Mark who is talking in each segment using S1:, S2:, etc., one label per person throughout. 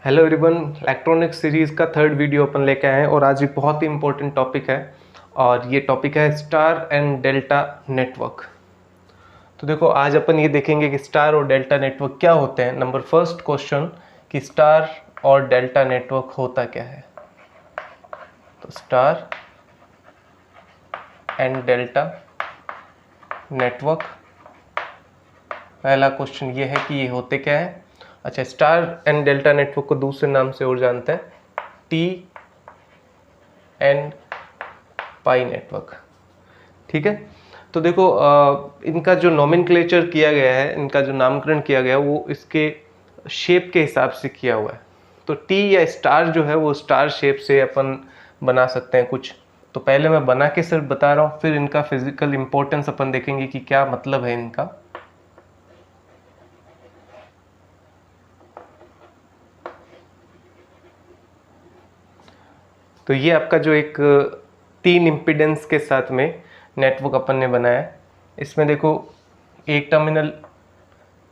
S1: Hello everyone, electronics series का third video अपन लेके आए हैं और आज एक बहुत ही इंपॉर्टेंट टॉपिक है और ये टॉपिक है स्टार एंड डेल्टा नेटवर्क। तो देखो, आज अपन ये देखेंगे कि स्टार और डेल्टा नेटवर्क क्या होते हैं। नंबर फर्स्ट क्वेश्चन कि स्टार और डेल्टा नेटवर्क होता क्या है। तो स्टार एंड डेल्टा नेटवर्क, पहला क्वेश्चन ये है कि ये होते क्या है। अच्छा, स्टार एंड डेल्टा नेटवर्क को दूसरे नाम से और जानते हैं, टी एंड पाई नेटवर्क। ठीक है, तो देखो इनका जो नोमेनक्लेचर किया गया है, इनका जो नामकरण किया गया है वो इसके शेप के हिसाब से किया हुआ है। तो टी या स्टार जो है वो स्टार शेप से अपन बना सकते हैं कुछ। तो पहले मैं बना के सिर्फ बता रहा हूँ, फिर इनका फिजिकल इंपॉर्टेंस अपन देखेंगे कि क्या मतलब है इनका। तो ये आपका जो एक 3 इम्पीडेंस के साथ में नेटवर्क अपन ने बनाया है, इसमें देखो एक टर्मिनल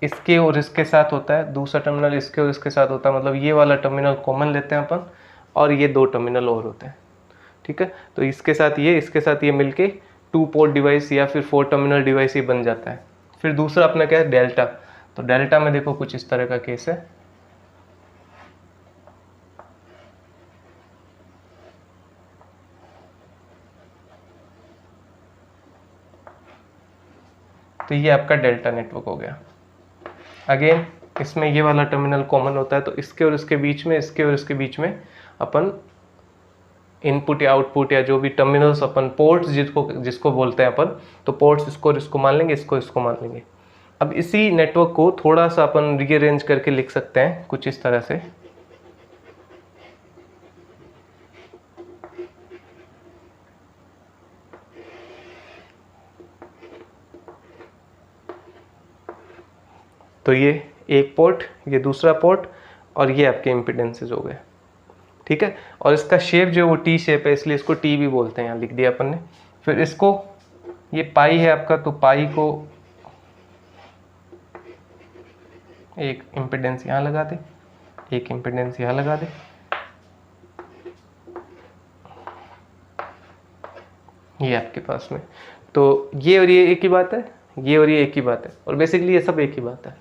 S1: इसके और इसके साथ होता है, दूसरा टर्मिनल इसके और इसके साथ होता है, मतलब ये वाला टर्मिनल कॉमन लेते हैं अपन और ये 2 टर्मिनल और होते हैं। ठीक है, तो इसके साथ ये मिलके 2 पोर्ट डिवाइस या फिर 4 टर्मिनल डिवाइस ही बन जाता है। फिर दूसरा अपना क्या है, डेल्टा। तो डेल्टा में देखो कुछ इस तरह का केस है। तो ये आपका डेल्टा नेटवर्क हो गया। अगेन इसमें ये वाला टर्मिनल कॉमन होता है, तो इसके और इसके बीच में अपन इनपुट या आउटपुट या जो भी टर्मिनल्स अपन पोर्ट्स जिसको बोलते हैं अपन, तो पोर्ट्स इसको और इसको मान लेंगे, इसको मान लेंगे। अब इसी नेटवर्क को थोड़ा सा अपन रीअरेंज करके लिख सकते हैं कुछ इस तरह से। तो ये एक पोर्ट, ये दूसरा पोर्ट और ये आपके इम्पीडेंसेस हो गए। ठीक है, और इसका शेप जो है वो टी शेप है, इसलिए इसको टी भी बोलते हैं, यहाँ लिख दिया अपन ने। फिर इसको, ये पाई है आपका, तो पाई को एक इम्पीडेंस यहाँ लगा दे, एक इम्पीडेंस यहाँ लगा दे। ये आपके पास में, तो ये और ये एक ही बात है, ये और ये एक ही बात है, और बेसिकली ये सब एक ही बात है,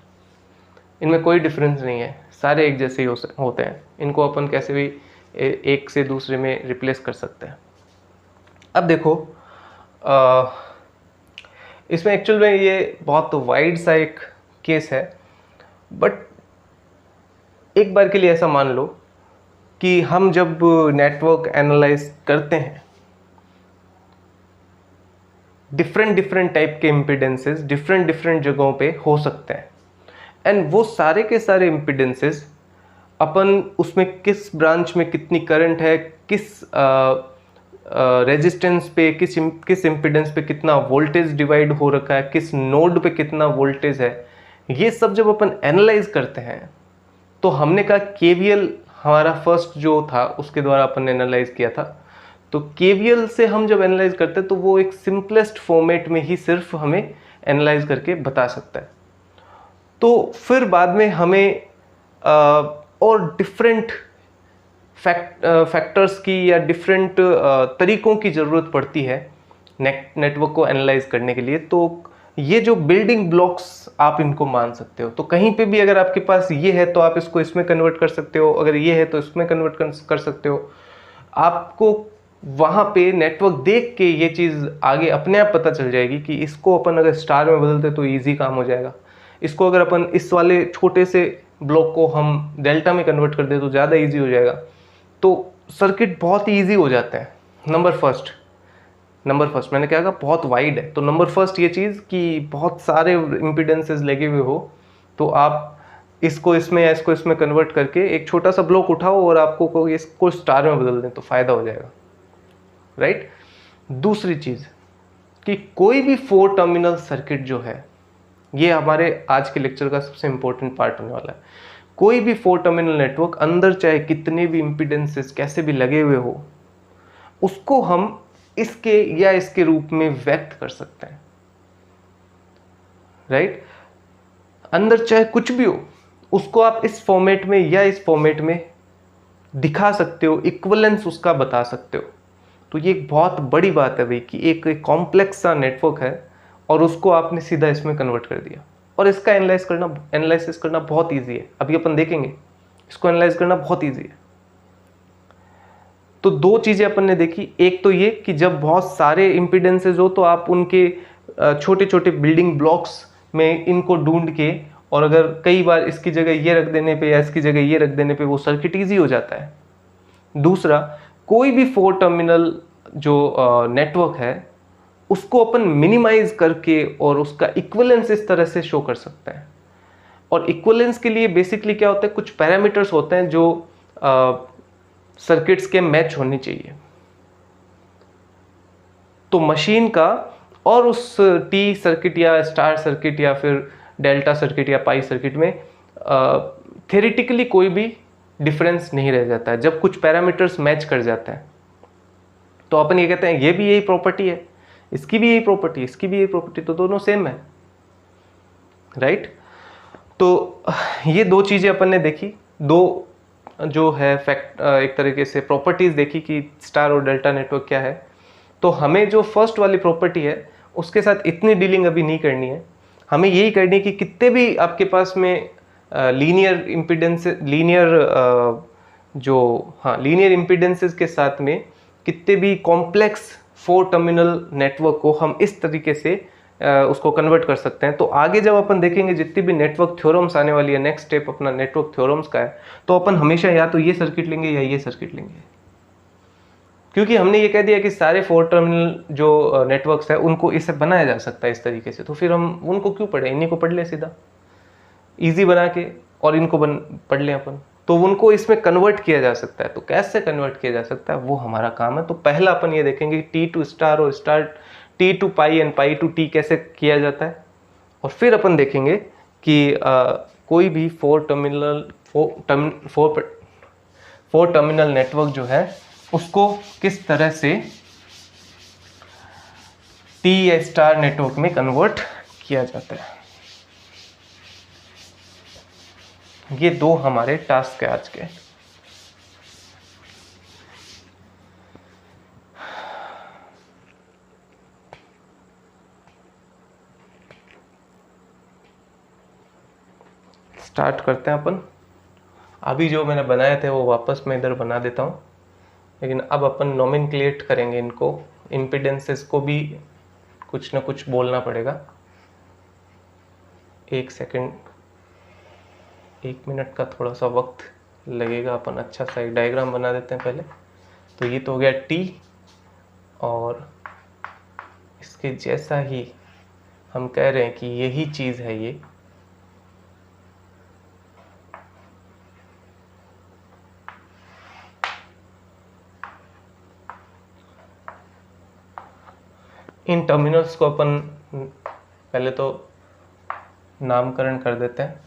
S1: इनमें कोई डिफरेंस नहीं है, सारे एक जैसे ही होते हैं। इनको अपन कैसे भी एक से दूसरे में रिप्लेस कर सकते हैं। अब देखो इसमें एक्चुअल में ये बहुत वाइड सा एक केस है, बट एक बार के लिए ऐसा मान लो कि हम जब नेटवर्क एनालाइज करते हैं, डिफरेंट टाइप के इम्पीडेंसेस डिफरेंट जगहों पे हो सकते हैं, एंड वो सारे के सारे इम्पीडेंसेस अपन उसमें किस ब्रांच में कितनी करंट है, किस रेजिस्टेंस पे, किस इम्पीडेंस पे कितना वोल्टेज डिवाइड हो रखा है, किस नोड पे कितना वोल्टेज है, ये सब जब अपन एनालाइज करते हैं, तो हमने कहा केवीएल हमारा फर्स्ट जो था उसके द्वारा अपन ने एनालाइज किया था। तो केवीएल से हम जब एनालाइज करते हैं तो वो एक सिंपलेस्ट फॉर्मेट में ही सिर्फ हमें एनालाइज करके बता सकता है। तो फिर बाद में हमें और डिफरेंट फैक्टर्स की या डिफरेंट तरीकों की ज़रूरत पड़ती है नेटवर्क को एनालाइज करने के लिए। तो ये जो बिल्डिंग ब्लॉक्स आप इनको मान सकते हो, तो कहीं पे भी अगर आपके पास ये है तो आप इसको इसमें कन्वर्ट कर सकते हो, अगर ये है तो इसमें कन्वर्ट कर सकते हो। आपको वहाँ पे नेटवर्क देख के ये चीज़ आगे अपने आप पता चल जाएगी कि इसको अपन अगर स्टार में बदलते तो ईजी काम हो जाएगा, इसको अगर अपन इस वाले छोटे से ब्लॉक को हम डेल्टा में कन्वर्ट कर दे तो ज़्यादा ईजी हो जाएगा। तो सर्किट बहुत ही ईजी हो जाता है। नंबर फर्स्ट मैंने क्या कहा, बहुत वाइड है। तो नंबर फर्स्ट ये चीज़ कि बहुत सारे इम्पीडेंसेस लगे हुए हो, तो आप इसको इसमें या इसको इसमें कन्वर्ट करके एक छोटा सा ब्लॉक उठाओ और आपको इसको स्टार में बदल दें तो फ़ायदा हो जाएगा, राइट। दूसरी चीज़ कि कोई भी 4 टर्मिनल सर्किट जो है, ये हमारे आज के लेक्चर का सबसे इंपॉर्टेंट पार्ट होने वाला है। कोई भी 4 टर्मिनल नेटवर्क अंदर चाहे कितने भी इम्पीडेंसेस कैसे भी लगे हुए हो, उसको हम इसके या इसके रूप में व्यक्त कर सकते हैं, राइट। अंदर चाहे कुछ भी हो, उसको आप इस फॉर्मेट में या इस फॉर्मेट में दिखा सकते हो, इक्विवेलेंस उसका बता सकते हो। तो ये एक बहुत बड़ी बात है भाई कि एक कॉम्प्लेक्स सा नेटवर्क है और उसको आपने सीधा इसमें कन्वर्ट कर दिया, और इसका एनालिसिस करना बहुत ईजी है। अभी अपन देखेंगे इसको एनालाइज करना बहुत ईजी है। तो दो चीजें अपन ने देखी, एक तो ये कि जब बहुत सारे इम्पीडेंसेज हो तो आप उनके छोटे छोटे बिल्डिंग ब्लॉक्स में इनको ढूंढ के, और अगर कई बार इसकी जगह ये रख देने पे या इसकी जगह ये रख देने पे वो सर्किट ईजी हो जाता है। दूसरा, कोई भी 4 टर्मिनल जो नेटवर्क है उसको अपन मिनिमाइज करके और उसका इक्विवेलेंस इस तरह से शो कर सकते हैं। और इक्विवेलेंस के लिए बेसिकली क्या होता है, कुछ पैरामीटर्स होते हैं जो सर्किट्स के मैच होने चाहिए। तो मशीन का और उस टी सर्किट या स्टार सर्किट या फिर डेल्टा सर्किट या पाई सर्किट में थ्योरेटिकली कोई भी डिफरेंस नहीं रह जाता है जब कुछ पैरामीटर्स मैच कर जाते हैं। तो अपन ये कहते हैं ये भी यही प्रॉपर्टी है, इसकी भी यही प्रॉपर्टी, इसकी भी यही प्रॉपर्टी, तो दोनों सेम है, राइट। तो ये दो चीजें अपन ने देखी, दो जो है फैक्ट एक तरीके से प्रॉपर्टीज देखी कि स्टार और डेल्टा नेटवर्क क्या है। तो हमें जो फर्स्ट वाली प्रॉपर्टी है उसके साथ इतनी डीलिंग अभी नहीं करनी है, हमें यही करनी है कि कितने भी आपके पास में लीनियर इम्पीडेंसेस के साथ में कितने भी कॉम्प्लेक्स 4 टर्मिनल नेटवर्क को हम इस तरीके से उसको कन्वर्ट कर सकते हैं। तो आगे जब अपन देखेंगे जितनी भी नेटवर्क थ्योरम्स आने वाली है, नेक्स्ट स्टेप अपना नेटवर्क थ्योरम्स का है, तो अपन हमेशा या तो ये सर्किट लेंगे या ये सर्किट लेंगे, क्योंकि हमने ये कह दिया कि सारे 4 टर्मिनल जो नेटवर्क्स है उनको इससे बनाया जा सकता है इस तरीके से। तो फिर हम उनको क्यों पढ़े, इन्हीं को पढ़ लें सीधा इजी बना के, और इनको पढ़ लें अपन, तो उनको इसमें कन्वर्ट किया जा सकता है। तो कैसे कन्वर्ट किया जा सकता है वो हमारा काम है। तो पहला अपन ये देखेंगे टी टू स्टार और star T to pi and pi to T कैसे किया जाता है, और फिर अपन देखेंगे कि कोई भी 4 टर्मिनल नेटवर्क जो है उसको किस तरह से टी या स्टार नेटवर्क में कन्वर्ट किया जाता है। ये दो हमारे टास्क है आज के। स्टार्ट करते हैं अपन। अभी जो मैंने बनाए थे वो वापस मैं इधर बना देता हूँ, लेकिन अब अपन नोमेनक्लेट करेंगे इनको, इम्पीडेंसेस को भी कुछ ना कुछ बोलना पड़ेगा। 1 सेकंड, 1 मिनट का थोड़ा सा वक्त लगेगा। अपन अच्छा सा एक डायग्राम बना देते हैं पहले। तो ये तो हो गया टी, और इसके जैसा ही हम कह रहे हैं कि यही चीज़ है ये, इन टर्मिनल्स को अपन पहले तो नामकरण कर देते हैं।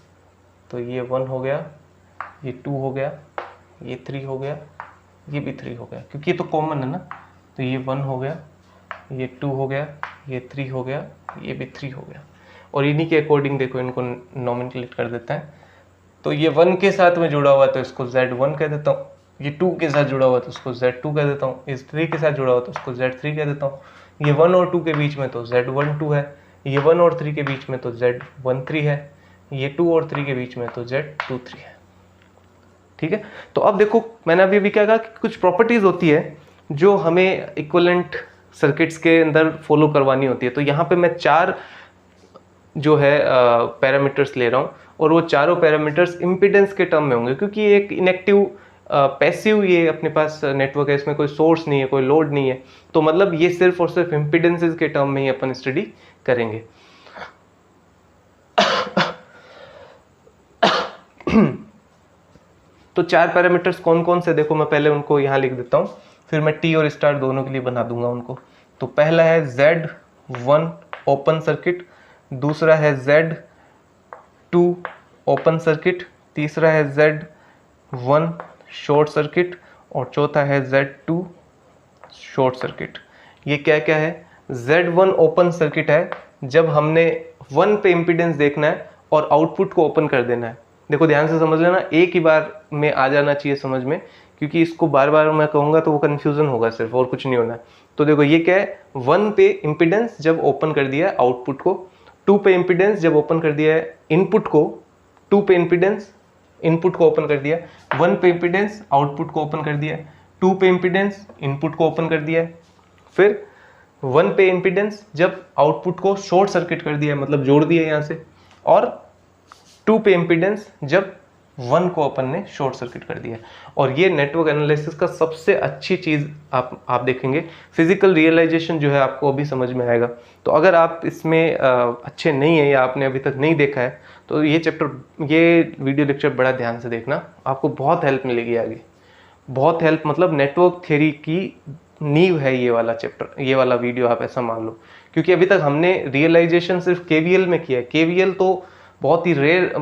S1: तो ये 1 हो गया, ये 2 हो गया, ये 3 हो गया, ये भी 3 हो गया, क्योंकि ये तो कॉमन है ना। तो ये 1 हो गया, ये 2 हो गया, ये 3 हो गया, ये भी 3 हो गया, और इन्हीं के अकॉर्डिंग देखो इनको नोमेनक्लेट कर देते हैं। तो ये 1 के साथ में जुड़ा हुआ तो इसको Z1 कह देता हूँ, ये 2 के साथ जुड़ा हुआ तो उसको Z2 कह देता हूँ, इस 3 के साथ जुड़ा हुआ तो उसको Z3 कह देता हूँ, ये 1 और 2 के बीच में तो Z12 है, ये 1 और 3 के बीच में तो Z13 है, ये 2 और 3 के बीच में तो Z23 है। ठीक है। तो अब देखो मैंने अभी क्या कहा कि कुछ प्रॉपर्टीज होती है जो हमें इक्विवेलेंट सर्किट्स के अंदर फॉलो करवानी होती है। तो यहाँ पे मैं 4 जो है पैरामीटर्स ले रहा हूँ, और वो चारों पैरामीटर्स इम्पीडेंस के टर्म में होंगे, क्योंकि ये एक इनएक्टिव पैसिव ये अपने पास नेटवर्क है, इसमें कोई सोर्स नहीं है, कोई लोड नहीं है। तो मतलब ये सिर्फ और सिर्फ इम्पीडेंसेस के टर्म में ही अपन स्टडी करेंगे। तो 4 पैरामीटर्स कौन कौन से, देखो मैं पहले उनको यहाँ लिख देता हूँ, फिर मैं टी और स्टार दोनों के लिए बना दूंगा उनको। तो पहला है Z1 ओपन सर्किट, दूसरा है Z2 ओपन सर्किट, तीसरा है Z1 शॉर्ट सर्किट, और चौथा है Z2 शॉर्ट सर्किट। ये क्या क्या है? Z1 ओपन सर्किट है जब हमने 1 पे इम्पीडेंस देखना है और आउटपुट को ओपन कर देना है, देखो ध्यान से समझ लेना, एक ही बार में आ जाना चाहिए समझ में, क्योंकि इसको बार बार मैं कहूँगा तो वो कन्फ्यूज़न होगा सिर्फ, और कुछ नहीं होना। तो देखो ये क्या है, 1 पे इम्पिडेंस जब ओपन कर दिया है आउटपुट को, 2 पे इम्पिडेंस जब ओपन कर दिया है इनपुट को, 2 पे इम्पिडेंस इनपुट को ओपन कर दिया, 1 पे इम्पिडेंस आउटपुट को ओपन कर दिया, 2 पे इम्पिडेंस इनपुट को ओपन कर दिया, फिर 1 पे इम्पिडेंस जब आउटपुट को शॉर्ट सर्किट कर दिया, मतलब जोड़ दिया यहाँ से, और 2 पे इम्पिडेंस जब 1 को अपन ने शॉर्ट सर्किट कर दिया। और ये नेटवर्क एनालिसिस का सबसे अच्छी चीज़ आप देखेंगे, फिजिकल रियलाइजेशन जो है आपको अभी समझ में आएगा। तो अगर आप इसमें अच्छे नहीं है या आपने अभी तक नहीं देखा है तो ये वीडियो लेक्चर बड़ा ध्यान से देखना, आपको बहुत हेल्प मिलेगी आगे, बहुत हेल्प, मतलब नेटवर्क थ्योरी की नींव है ये वाला चैप्टर, ये वाला वीडियो आप ऐसा मान लो। क्योंकि अभी तक हमने रियलाइजेशन सिर्फ केवीएल में किया है, केवीएल तो बहुत ही रेयर,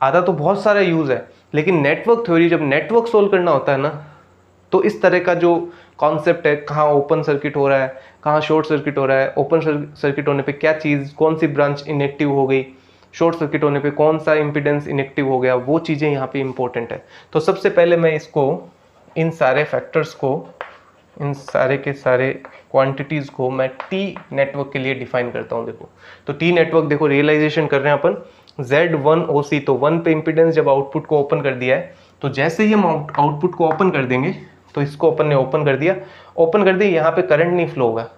S1: आधा तो बहुत सारा यूज़ है, लेकिन नेटवर्क थ्योरी जब नेटवर्क सोल्व करना होता है ना, तो इस तरह का जो कॉन्सेप्ट है, कहाँ ओपन सर्किट हो रहा है, कहाँ शॉर्ट सर्किट हो रहा है, ओपन सर्किट होने पे क्या चीज़, कौन सी ब्रांच इनएक्टिव हो गई, शॉर्ट सर्किट होने पे कौन सा इम्पिडेंस इनएक्टिव हो गया, वो चीज़ें यहाँ पे इंपॉर्टेंट है। तो सबसे पहले मैं इसको, इन सारे फैक्टर्स को, इन सारे के सारे क्वांटिटीज़ को मैं टी नेटवर्क के लिए डिफाइन करता हूँ। देखो तो टी नेटवर्क, देखो रियलाइजेशन कर रहे हैं अपन Z1 OC, तो 1 पे इम्पिडेंस जब आउटपुट को ओपन कर दिया है, तो जैसे ही हम आउटपुट को ओपन कर देंगे, तो इसको अपन ने ओपन कर दिया, यहाँ पे करंट नहीं फ्लो होगा,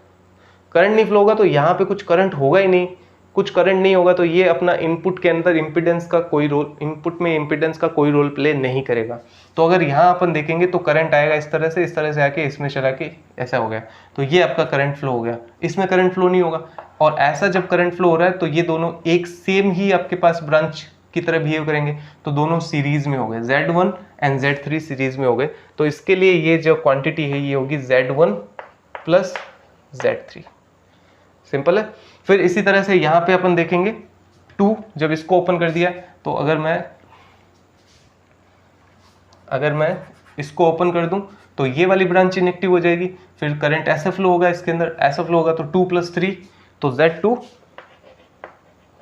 S1: करंट नहीं फ्लो होगा तो यहाँ पे कुछ करंट होगा ही नहीं, कुछ करंट नहीं होगा तो ये अपना इनपुट के अंदर इम्पिडेंस का कोई रोल, इनपुट में इम्पिडेंस का कोई रोल प्ले नहीं करेगा। तो अगर यहाँ अपन देखेंगे तो करंट आएगा इस तरह से आके इसमें चला के ऐसा हो गया, तो ये आपका करंट फ्लो हो गया, इसमें करंट फ्लो नहीं होगा। और ऐसा जब करंट फ्लो हो रहा है तो ये दोनों एक सेम ही आपके पास ब्रांच की तरह बिहेव करेंगे, तो दोनों सीरीज में हो गए, Z1 एंड Z3 सीरीज में हो गए। तो इसके लिए ये जो क्वांटिटी है ये होगी Z1 प्लस Z3, सिंपल है। फिर इसी तरह से यहाँ पे अपन देखेंगे 2 जब इसको ओपन कर दिया, तो अगर मैं इसको ओपन कर दूं तो ये वाली ब्रांच इनएक्टिव हो जाएगी, फिर करंट ऐसे फ्लो होगा, इसके अंदर ऐसा फ्लो होगा, तो 2 + 3 तो Z2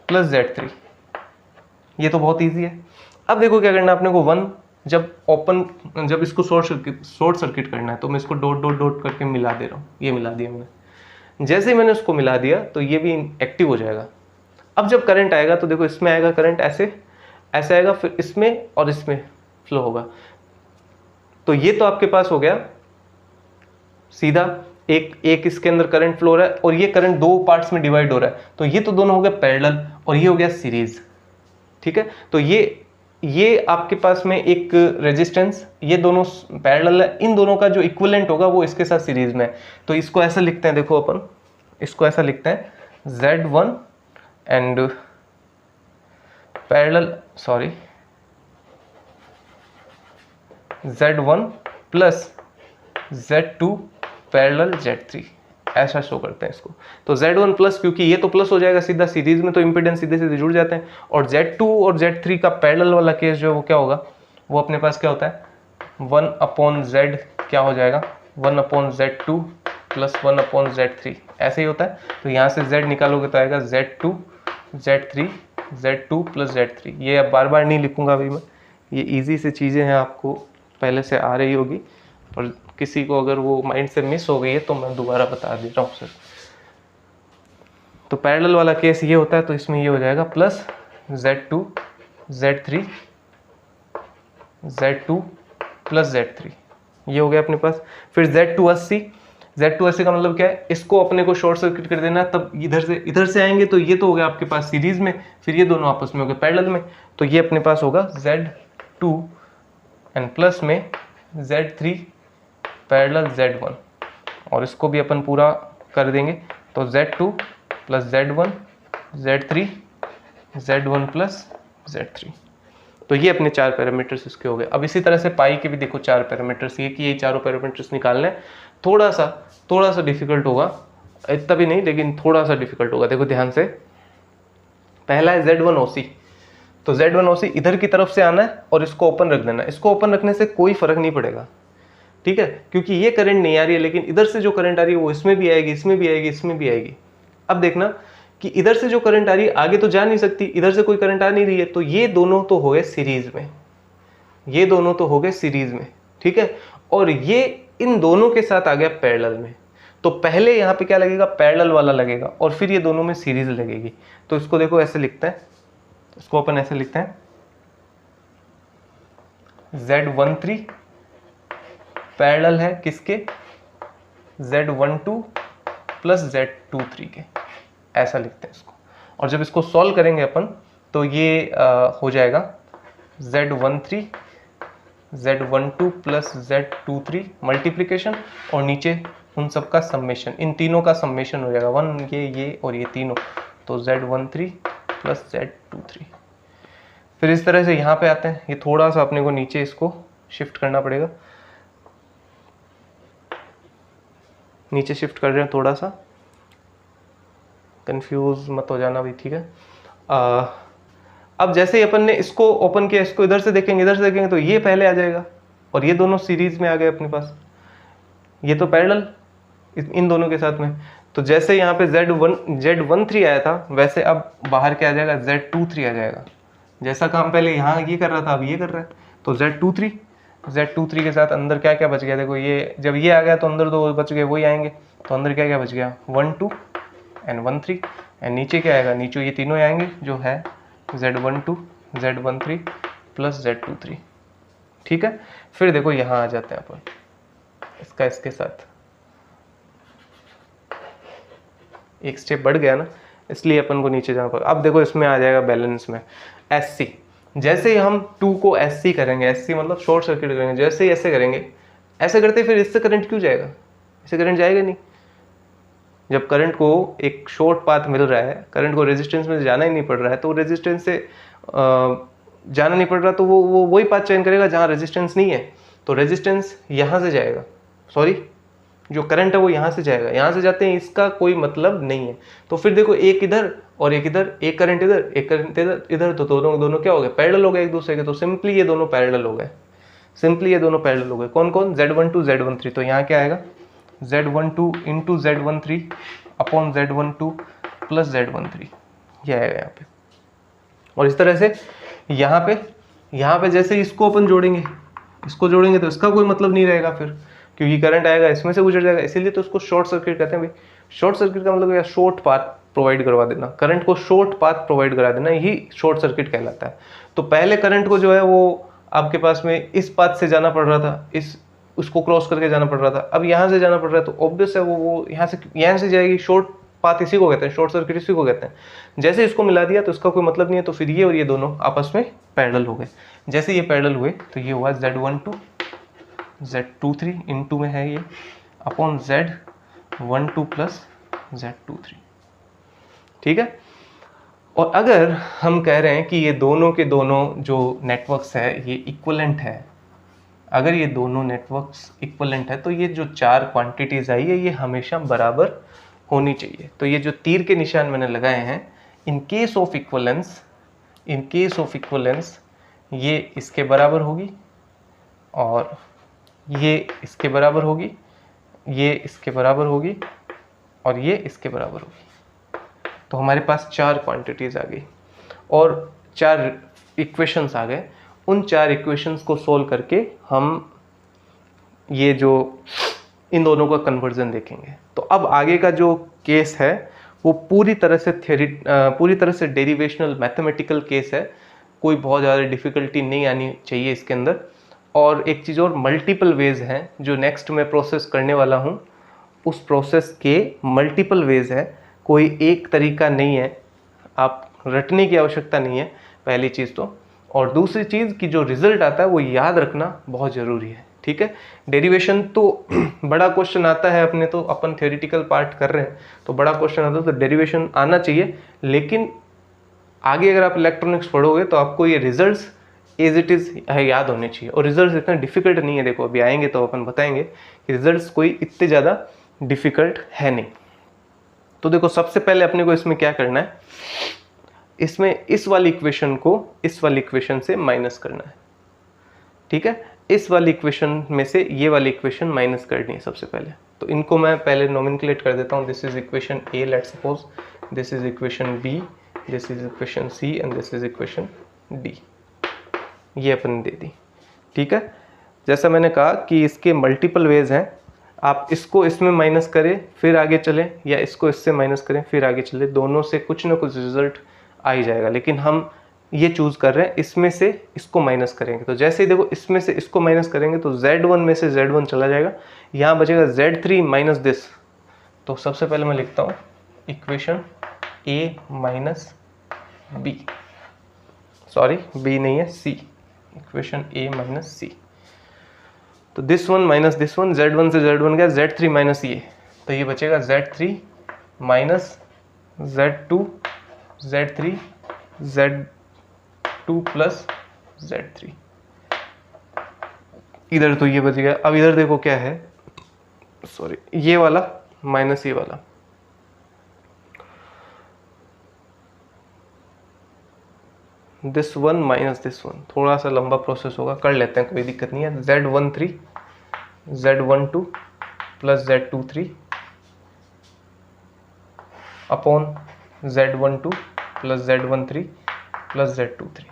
S1: प्लस Z3, ये तो बहुत इजी है। अब देखो क्या करना है अपने को, 1 जब इसको शॉर्ट सर्किट करना है, तो मैं इसको डॉट डॉट डॉट करके मिला दे रहा हूँ, ये मिला दिया मैंने। जैसे ही मैंने उसको मिला दिया तो ये भी एक्टिव हो जाएगा। अब जब करंट आएगा तो देखो इसमें आएगा करंट ऐसे आएगा, फिर इसमें और इसमें फ्लो होगा। तो ये तो आपके पास हो गया सीधा एक इसके अंदर करंट फ्लो हो रहा है, और ये करंट 2 पार्ट्स में डिवाइड हो रहा है, तो ये तो दोनों हो गया पैरेलल और ये हो गया सीरीज, ठीक है। तो ये आपके पास में एक रेजिस्टेंस, ये दोनों पैरेलल है, इन दोनों का जो इक्विवेलेंट होगा वो इसके साथ सीरीज में है। तो इसको ऐसा लिखते हैं, देखो अपन इसको ऐसा लिखते हैं Z1 and parallel, sorry Z1 plus Z2 parallel Z3, ऐसा शो करते हैं इसको। तो Z1 प्लस, क्योंकि ये तो प्लस हो जाएगा सीधा सीरीज में, तो इंपीडेंस सीधे सीधे जुड़ जाते हैं। और Z2 और Z3 का पैरेलल वाला केस जो है वो क्या होगा, वो अपने पास क्या होता है 1/Z, क्या हो जाएगा 1/Z2 प्लस 1/Z3, ऐसे ही होता है। तो यहाँ से Z निकालोगे तो आएगा Z2 Z3 Z2 plus Z3। ये अब बार बार नहीं लिखूंगा अभी मैं, ये ईजी से चीज़ें हैं, आपको पहले से आ रही होगी, और किसी को अगर वो माइंड से मिस हो गई है तो मैं दोबारा बता दे रहा हूँ सर। तो पैरेलल वाला केस ये होता है, तो इसमें ये हो जाएगा plus Z2 Z3 Z2 plus Z3, ये हो गया अपने पास। फिर Z280 का मतलब क्या है, इसको अपने को शॉर्ट सर्किट कर देना, तब इधर से आएंगे तो ये तो हो गया आपके पास सीरीज में, फिर ये दोनों आपस में हो गए पैरेलल में, तो ये अपने पास होगा Z2 एंड प्लस में Z3 पैरेलल Z1, और इसको भी अपन पूरा कर देंगे, तो Z2 plus Z1 Z3 Z1 plus Z3। तो ये अपने 4 पैरामीटर्स इसके हो गए। अब इसी तरह से पाई के भी देखो 4 पैरामीटर्स, ये कि ये चारों पैरामीटर्स निकालने हैं, थोड़ा सा डिफिकल्ट होगा, इतना भी नहीं लेकिन थोड़ा सा डिफिकल्ट होगा। देखो ध्यान से, पहला है Z1 OC, तो Z1 OC इधर की तरफ से आना है और इसको ओपन रख देना है। इसको ओपन रखने से कोई फर्क नहीं पड़ेगा, ठीक है, क्योंकि ये करंट नहीं आ रही है, लेकिन इधर से जो करंट आ रही है वो इसमें भी आएगी, इसमें भी आएगी, इसमें भी आएगी। अब देखना कि इधर से जो करंट आ रही है आगे तो जा नहीं सकती, इधर से कोई करंट आ नहीं रही है, तो ये दोनों तो हो गए सीरीज में, ये दोनों तो हो गए सीरीज में, ठीक है। और ये इन दोनों के साथ आ गया पैरेलल में, तो पहले यहाँ पे क्या लगेगा, पैरेलल वाला लगेगा, और फिर ये दोनों में सीरीज लगेगी। तो इसको देखो ऐसे लिखते हैं, इसको अपन ऐसे लिखते हैं, Z13 पैरेलल है किसके, Z12 प्लस Z23 के, ऐसा लिखते हैं इसको। और जब इसको सॉल्व करेंगे अपन तो ये हो जाएगा Z13 Z12 plus Z23 multiplication, और नीचे उन सब का सम्मेशन, इन तीनों का सम्मेशन हो जाएगा 1 ये और ये तीनों, तो Z13 प्लस Z23। फिर इस तरह से यहाँ पे आते हैं, ये थोड़ा सा अपने को नीचे इसको शिफ्ट करना पड़ेगा, नीचे शिफ्ट कर रहे हैं थोड़ा सा, कंफ्यूज मत हो जाना भी, ठीक है। अब जैसे ही अपन ने इसको ओपन किया, इसको इधर से देखेंगे, इधर से देखेंगे, तो ये पहले आ जाएगा, और ये दोनों सीरीज में आ गए अपने पास, ये तो पैरेलल इन दोनों के साथ में। तो जैसे यहाँ पे Z13 आया था, वैसे अब बाहर क्या आ जाएगा, Z23 आ जाएगा। जैसा काम पहले यहाँ ये कर रहा था, अब ये कर रहा है, तो Z23 के साथ अंदर क्या क्या बच गया, देखो ये जब ये आ गया तो अंदर दो बच गए, वही आएंगे, तो अंदर क्या क्या बच गया, 1 2 एंड 1 3, एंड नीचे क्या आएगा, नीचे ये तीनों आएंगे जो है Z12 Z13 प्लस Z23, ठीक है। फिर देखो यहाँ आ जाते हैं अपन, इसका इसके साथ एक स्टेप बढ़ गया ना, इसलिए अपन को नीचे जाना पड़ेगा। अब देखो इसमें आ जाएगा बैलेंस में SC, जैसे ही हम 2 को SC करेंगे, SC मतलब शॉर्ट सर्किट करेंगे, जैसे ही ऐसे करेंगे, ऐसे करते फिर इससे करंट क्यों जाएगा, इससे करंट जाएगा नहीं। जब करंट को एक शॉर्ट पाथ मिल रहा है, करंट को रेजिस्टेंस में जाना ही नहीं पड़ रहा है, तो रेजिस्टेंस से जाना नहीं पड़ रहा, तो वो वही पाथ चयन करेगा जहाँ रेजिस्टेंस नहीं है, तो रेजिस्टेंस यहाँ से जाएगा, सॉरी जो करंट है वो यहाँ से जाएगा, यहाँ से जाते हैं, इसका कोई मतलब नहीं है। तो फिर देखो एक इधर और एक इधर, एक करंट इधर एक करंट इधर, तो दोनों क्या हो गए, पैरेलल हो गए एक दूसरे के, तो सिंपली ये दोनों पैरेलल हो गए, सिंपली ये दोनों पैरेलल हो गए। कौन कौन, Z12 Z13, तो यहाँ क्या आएगा, Z12 into Z13 upon Z12 plus Z13, ये आएगा यहाँ पे। और इस तरह से यहाँ पे जैसे इसको अपन जोड़ेंगे, इसको जोड़ेंगे तो इसका कोई मतलब नहीं रहेगा फिर, क्योंकि करंट आएगा इसमें से गुजर जाएगा, इसीलिए तो उसको शॉर्ट सर्किट कहते हैं भाई। शॉर्ट सर्किट का मतलब क्या, शॉर्ट पाथ प्रोवाइड करवा देना, करंट को शॉर्ट पाथ प्रोवाइड करा देना, यही शॉर्ट सर्किट कहलाता है। तो पहले करंट को जो है वो आपके पास में इस पाथ से जाना पड़ रहा था, उसको क्रॉस करके जाना पड़ रहा था, अब यहाँ से जाना पड़ रहा है, तो ऑब्वियस है वो यहाँ से जाएगी, शॉर्ट पाथ इसी को कहते हैं, शॉर्ट सर्किट इसी को कहते हैं। जैसे इसको मिला दिया तो इसका कोई मतलब नहीं है, तो फिर ये और ये दोनों आपस में पैरेलल हो गए। जैसे ये पैरेलल हुए तो ये हुआ Z12 Z23 इनटू में है ये अपॉन Z12 प्लस Z23, ठीक है। और अगर हम कह रहे हैं कि ये दोनों के दोनों जो नेटवर्क्स है ये इक्विवेलेंट है, अगर ये दोनों नेटवर्क्स इक्विवेलेंट है, तो ये जो 4 क्वांटिटीज आई है ये हमेशा बराबर होनी चाहिए। तो ये जो तीर के निशान मैंने लगाए हैं, इन केस ऑफ इक्विवेलेंस ये इसके बराबर होगी, और ये इसके बराबर होगी, ये इसके बराबर होगी, और ये इसके बराबर होगी। तो हमारे पास 4 क्वांटिटीज आ गई और 4 इक्वेशंस आ गए। उन 4 इक्वेशंस को सोल्व करके हम ये जो इन दोनों का कन्वर्जन देखेंगे। तो अब आगे का जो केस है वो पूरी तरह से डेरिवेशनल मैथमेटिकल केस है, कोई बहुत ज़्यादा डिफिकल्टी नहीं आनी चाहिए इसके अंदर। और एक चीज़ और, मल्टीपल वेज हैं जो नेक्स्ट मैं प्रोसेस करने वाला हूँ, उस प्रोसेस के मल्टीपल वेज है, कोई एक तरीका नहीं है, आप रटने की आवश्यकता नहीं है, पहली चीज़ तो। और दूसरी चीज़ कि जो रिजल्ट आता है वो याद रखना बहुत ज़रूरी है, ठीक है। डेरिवेशन तो बड़ा क्वेश्चन आता है, अपने तो अपन थ्योरेटिकल पार्ट कर रहे हैं तो बड़ा क्वेश्चन आता है, तो डेरिवेशन आना चाहिए। लेकिन आगे अगर आप इलेक्ट्रॉनिक्स पढ़ोगे तो आपको ये रिजल्ट्स एज इट इज़ याद होने चाहिए, और रिजल्ट्स इतना डिफिकल्ट नहीं है। देखो अभी आएंगे तो अपन बताएंगे कि रिजल्ट्स कोई इतने ज़्यादा डिफिकल्ट है नहीं। तो देखो सबसे पहले अपने को इसमें क्या करना है, इसमें इस वाली इक्वेशन को इस वाली इक्वेशन से माइनस करना है, ठीक है। इस वाली इक्वेशन में से ये वाली इक्वेशन माइनस करनी है सबसे पहले। तो इनको मैं पहले नोमेनक्लेट कर देता हूँ। This is equation A, let's suppose this is equation B, this is equation C and this is equation D. ये अपन ने दे दी, ठीक है। जैसा मैंने कहा कि इसके मल्टीपल वेज हैं, आप इसको इसमें माइनस करें फिर आगे चलें, या इसको इससे माइनस करें फिर आगे चलें, दोनों से कुछ ना कुछ रिजल्ट आ ही जाएगा। लेकिन हम ये चूज़ कर रहे हैं इसमें से इसको माइनस करेंगे। तो जैसे ही देखो इसमें से इसको माइनस करेंगे तो Z1 में से Z1 चला जाएगा, यहाँ बचेगा Z3 माइनस दिस। तो सबसे पहले मैं लिखता हूँ equation A minus B, sorry B नहीं है C, equation A minus C। तो this one minus this one, Z1 से Z1 गया, Z3 माइनस ये, तो ये बचेगा Z3 minus Z2, Z3, Z2 plus Z3। इधर तो ये बच गया। अब इधर देखो क्या है, सॉरी ये वाला माइनस ये वाला, this one minus this one, थोड़ा सा लंबा प्रोसेस होगा, कर लेते हैं, कोई दिक्कत नहीं है। Z13 Z12 plus Z23 upon Z12 plus Z13 plus Z23,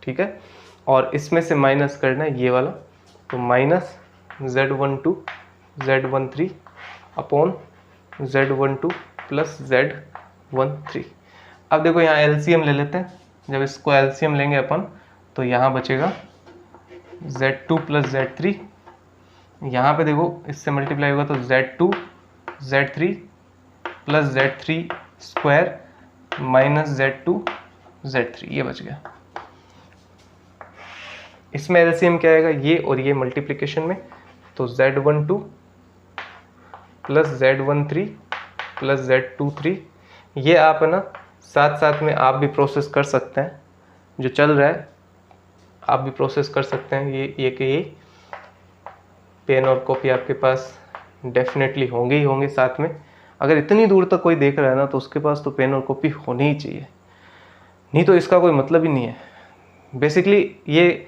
S1: ठीक है। और इसमें से माइनस करना है ये वाला, तो minus Z12 Z13 upon Z12 plus Z13। अब देखो यहाँ एलसीएम ले लेते हैं, जब इसको एलसीएम लेंगे अपन तो यहाँ बचेगा Z2 प्लस Z3, यहाँ पे देखो इससे मल्टीप्लाई होगा तो Z2 Z3 plus Z3 square minus Z2 Z3, ये बच गया। इसमें एलसीएम क्या आएगा, ये और ये मल्टीप्लिकेशन में, तो Z12 plus Z13 plus Z23। ये आप है ना साथ साथ में आप भी प्रोसेस कर सकते हैं, जो चल रहा है आप भी प्रोसेस कर सकते हैं। ये पेन और कॉपी आपके पास डेफिनेटली होंगे ही होंगे साथ में। अगर इतनी दूर तक कोई देख रहा है ना तो उसके पास तो पेन और कॉपी होनी ही चाहिए, नहीं तो इसका कोई मतलब ही नहीं है। बेसिकली ये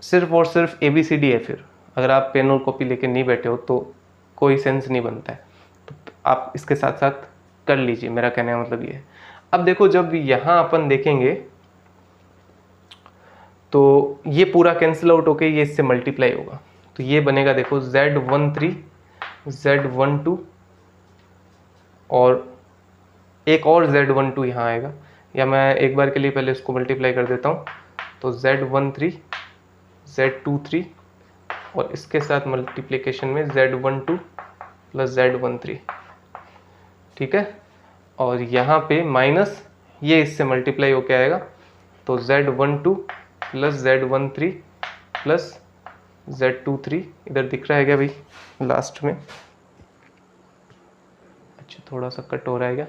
S1: सिर्फ और सिर्फ ABCD है। फिर अगर आप पेन और कॉपी लेके नहीं बैठे हो तो कोई सेंस नहीं बनता है, तो आप इसके साथ साथ कर लीजिए, मेरा कहने का मतलब ये है। अब देखो जब यहाँ अपन देखेंगे तो ये पूरा कैंसिल आउट होके ये इससे मल्टीप्लाई होगा, तो ये बनेगा देखो Z13 Z12 और एक और Z12 यहाँ आएगा, या मैं एक बार के लिए पहले इसको मल्टीप्लाई कर देता हूँ, तो Z13 Z23 और इसके साथ मल्टीप्लिकेशन में Z12 प्लस Z13, ठीक है। और यहाँ पे माइनस ये इससे मल्टीप्लाई होके आएगा, तो Z12 plus Z13 plus Z23, इधर दिख रहा है क्या भाई लास्ट में, अच्छा थोड़ा सा कट हो रहा है क्या,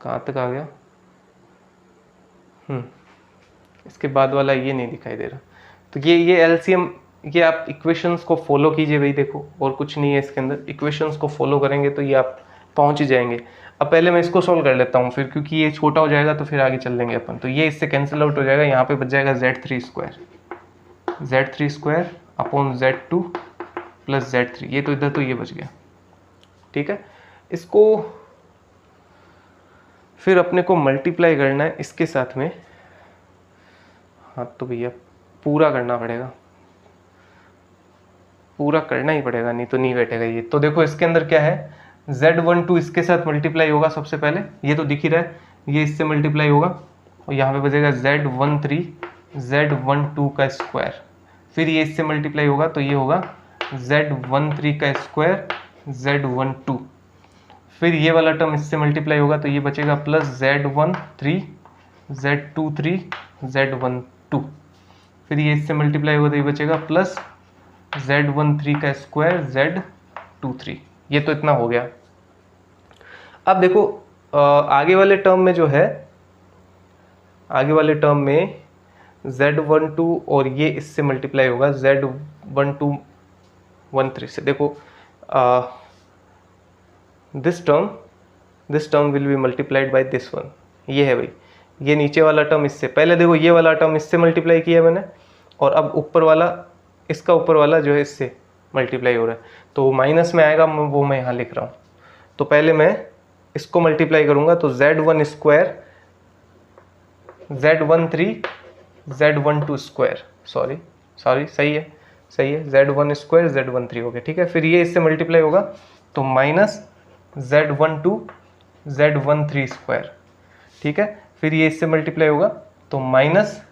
S1: कहाँ तक आ गया, इसके बाद वाला ये नहीं दिखाई दे रहा। तो ये एलसीएम, ये आप इक्वेशंस को फॉलो कीजिए भाई, देखो और कुछ नहीं है इसके अंदर, इक्वेशंस को फॉलो करेंगे तो ये आप पहुंच ही जाएंगे। अब पहले मैं इसको सोल्व कर लेता हूँ फिर, क्योंकि ये छोटा हो जाएगा तो फिर आगे चल लेंगे अपन। तो ये इससे कैंसिल आउट हो जाएगा, यहाँ पे बच जाएगा Z3 square upon Z2 plus Z3, ये तो इधर तो ये बच गया, ठीक है। इसको फिर अपने को मल्टीप्लाई करना है इसके साथ में, हाँ तो भैया पूरा करना पड़ेगा, पूरा करना ही पड़ेगा, नहीं तो नहीं बैठेगा ये। तो देखो इसके अंदर क्या है, Z12 इसके साथ मल्टीप्लाई होगा सबसे पहले, ये तो दिख ही रहा है, ये इससे मल्टीप्लाई होगा और यहाँ पे बचेगा Z13 Z12 का स्क्वायर, फिर ये इससे मल्टीप्लाई होगा तो ये होगा Z13 का स्क्वायर Z12, फिर ये वाला टर्म इससे मल्टीप्लाई होगा तो ये बचेगा प्लस Z13 Z23 Z12, फिर ये इससे मल्टीप्लाई होगा तो ये बचेगा प्लस Z13 का स्क्वायर Z23, ये तो इतना हो गया। अब देखो आगे वाले टर्म में जो है, आगे वाले टर्म में Z12 और ये इससे मल्टीप्लाई होगा Z12 13 से। देखो this term will be multiplied by this one, ये है भाई, ये नीचे वाला टर्म इससे, पहले देखो ये वाला टर्म इससे मल्टीप्लाई किया मैंने, और अब ऊपर वाला, इसका ऊपर वाला जो है इससे मल्टीप्लाई हो रहा है, तो माइनस में आएगा, वो मैं यहाँ लिख रहा हूँ, तो पहले मैं इसको मल्टीप्लाई करूंगा तो Z1 square Z13 Z12 square, sorry सही है Z1 स्क्वायर Z13 हो गया, ठीक है। फिर ये इससे मल्टीप्लाई होगा तो माइनस Z12 Z13 स्क्वायर, ठीक है। फिर ये इससे मल्टीप्लाई होगा तो माइनस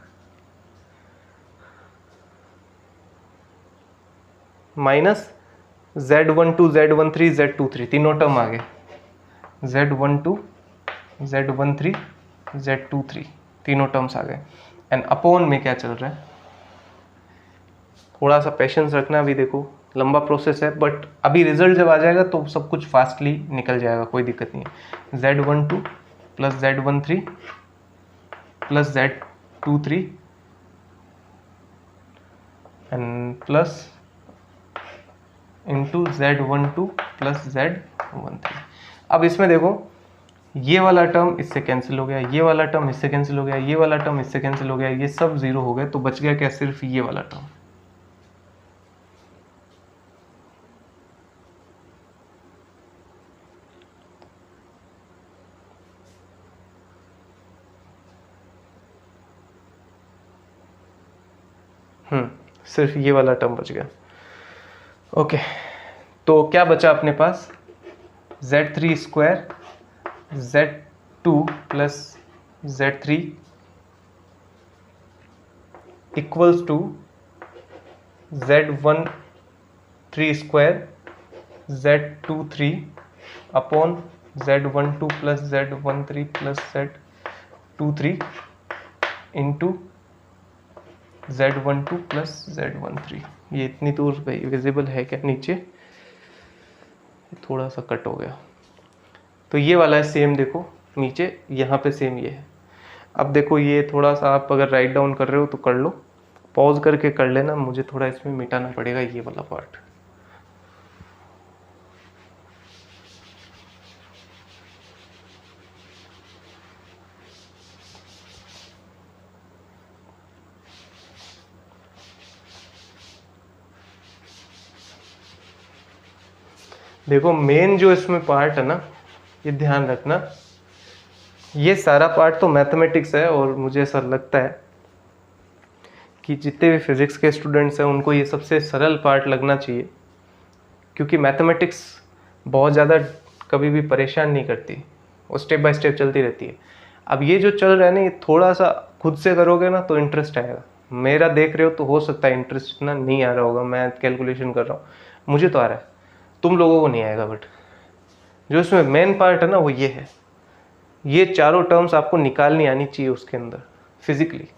S1: Z12 Z13 Z23, तीनों टर्म आ गए, Z12 Z13 Z23 तीनों टर्म्स आ गए। एंड अपॉन में क्या चल रहा है, थोड़ा सा पेशेंस रखना, अभी देखो लंबा प्रोसेस है, बट अभी रिजल्ट जब आ जाएगा तो सब कुछ फास्टली निकल जाएगा, कोई दिक्कत नहीं है। Z12 plus Z13 plus Z23 and plus into Z12 plus Z13। अब इसमें देखो ये वाला टर्म इससे कैंसिल हो गया, ये वाला टर्म इससे कैंसिल हो गया, ये वाला टर्म इससे कैंसिल हो गया, ये सब जीरो हो गए, तो बच गया क्या, सिर्फ ये वाला टर्म। सिर्फ ये वाला टर्म बच गया। ओके, तो क्या बचा अपने पास, Z3 square Z2 plus Z3 equals to Z13 square Z23 upon Z12 plus Z13 plus Z23 into Z12 plus Z13। ये इतनी दूर भाई विजिबल है क्या नीचे, थोड़ा सा कट हो गया, तो ये वाला है सेम, देखो नीचे यहाँ पे सेम ये है। अब देखो ये थोड़ा सा आप अगर राइट डाउन कर रहे हो तो कर लो, पॉज करके कर लेना, मुझे थोड़ा इसमें मिटाना पड़ेगा ये वाला पार्ट। देखो मेन जो इसमें पार्ट है ना, ये ध्यान रखना, ये सारा पार्ट तो मैथमेटिक्स है, और मुझे ऐसा लगता है कि जितने भी फिजिक्स के स्टूडेंट्स हैं उनको ये सबसे सरल पार्ट लगना चाहिए, क्योंकि मैथमेटिक्स बहुत ज़्यादा कभी भी परेशान नहीं करती, वो स्टेप बाय स्टेप चलती रहती है। अब ये जो चल रहा है ना, ये थोड़ा सा खुद से करोगे ना तो इंटरेस्ट आएगा। मेरा देख रहे हो तो हो सकता है इंटरेस्ट इतना नहीं आ रहा होगा, मैं कैलकुलेशन कर रहा हूँ, मुझे तो आ रहा है, तुम लोगों को नहीं आएगा, बट जो इसमें मेन पार्ट है ना वो ये है, ये चारों टर्म्स आपको निकालनी आनी चाहिए उसके अंदर फिजिकली,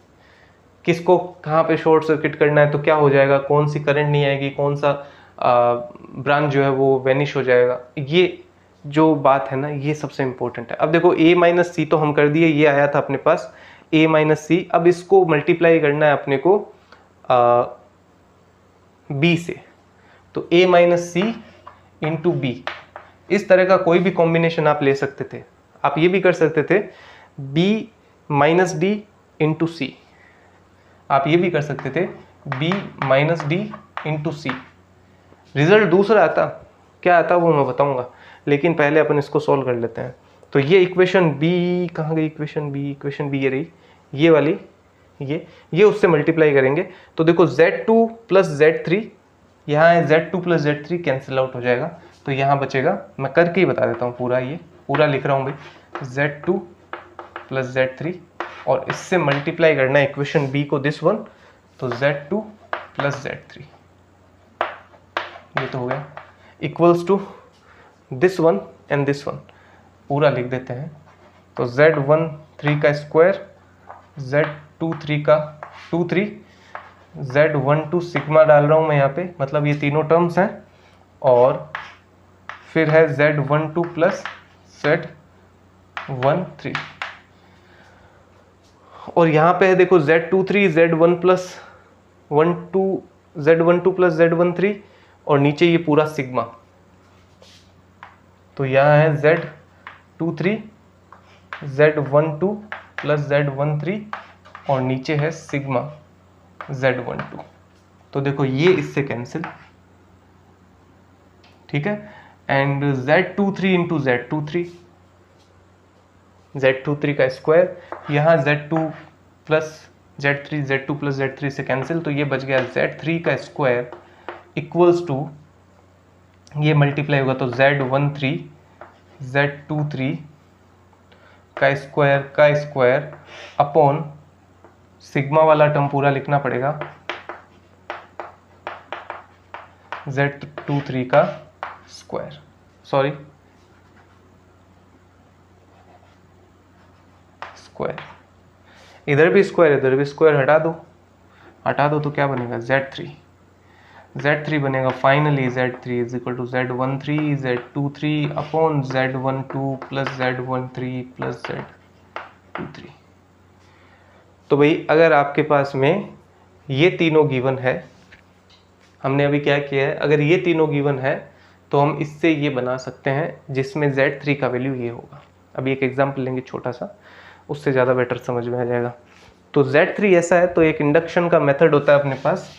S1: किसको कहाँ पे शॉर्ट सर्किट करना है तो क्या हो जाएगा, कौन सी करंट नहीं आएगी, कौन सा ब्रांच जो है वो वेनिश हो जाएगा, ये जो बात है ना ये सबसे इंपॉर्टेंट है। अब देखो a माइनस सी तो हम कर दिए, ये आया था अपने पास a माइनस सी, अब इसको मल्टीप्लाई करना है अपने को b से, तो a minus C into B, इस तरह का कोई भी कॉम्बिनेशन आप ले सकते थे। आप ये भी कर सकते थे b माइनस डी इंटू सी, आप ये भी कर सकते थे b माइनस डी इंटू सी। रिजल्ट दूसरा आता, क्या आता वो मैं बताऊंगा, लेकिन पहले अपन इसको सॉल्व कर लेते हैं। तो ये इक्वेशन b कहाँ गई, इक्वेशन b ये रही, ये वाली, ये उससे मल्टीप्लाई करेंगे तो देखो Z2 प्लस Z3, यहाँ है Z2 plus Z3 cancel out हो जाएगा, तो यहाँ बचेगा, मैं करके ही बता देता हूँ पूरा, ये पूरा लिख रहा हूँ भाई, Z2 प्लस Z3 और इससे मल्टीप्लाई करना है इक्वेशन b को, दिस वन, तो Z2 प्लस Z3, ये तो हो गया, equals to this one and this one, पूरा लिख देते हैं। तो Z13 का स्क्वायर, Z23 का 23, Z12 सिग्मा डाल रहा हूँ मैं यहाँ पे, मतलब ये तीनों टर्म्स हैं, और फिर है Z12 प्लस Z13, और यहाँ पे है देखो Z23 Z12 प्लस Z13 और नीचे ये पूरा सिग्मा, तो यहाँ है Z23 Z12 प्लस Z13 और नीचे है सिग्मा Z12, तो देखो ये इससे कैंसिल, ठीक है। एंड Z23 इंटू Z23 का स्क्वायर, यहाँ Z2 plus Z3 Z2 plus Z3 से कैंसिल, तो ये बच गया Z3 का स्क्वायर इक्वल्स टू, ये मल्टीप्लाई होगा तो Z13 Z23 का स्क्वायर अपॉन सिग्मा वाला टर्म पूरा लिखना पड़ेगा, Z23 का स्क्वायर, स्क्वायर, इधर भी स्क्वायर इधर भी स्क्वायर, हटा दो तो क्या बनेगा Z3 बनेगा finally Z3 is equal to Z13 Z23 upon Z12 plus Z13 plus Z23। तो भाई अगर आपके पास में ये तीनों गिवन है, हमने अभी क्या किया है, अगर ये तीनों गिवन है तो हम इससे ये बना सकते हैं जिसमें Z3 का वैल्यू ये होगा। अभी एक एग्जांपल लेंगे छोटा सा, उससे ज़्यादा बेटर समझ में आ जाएगा। तो Z3 ऐसा है, तो एक इंडक्शन का मेथड होता है अपने पास,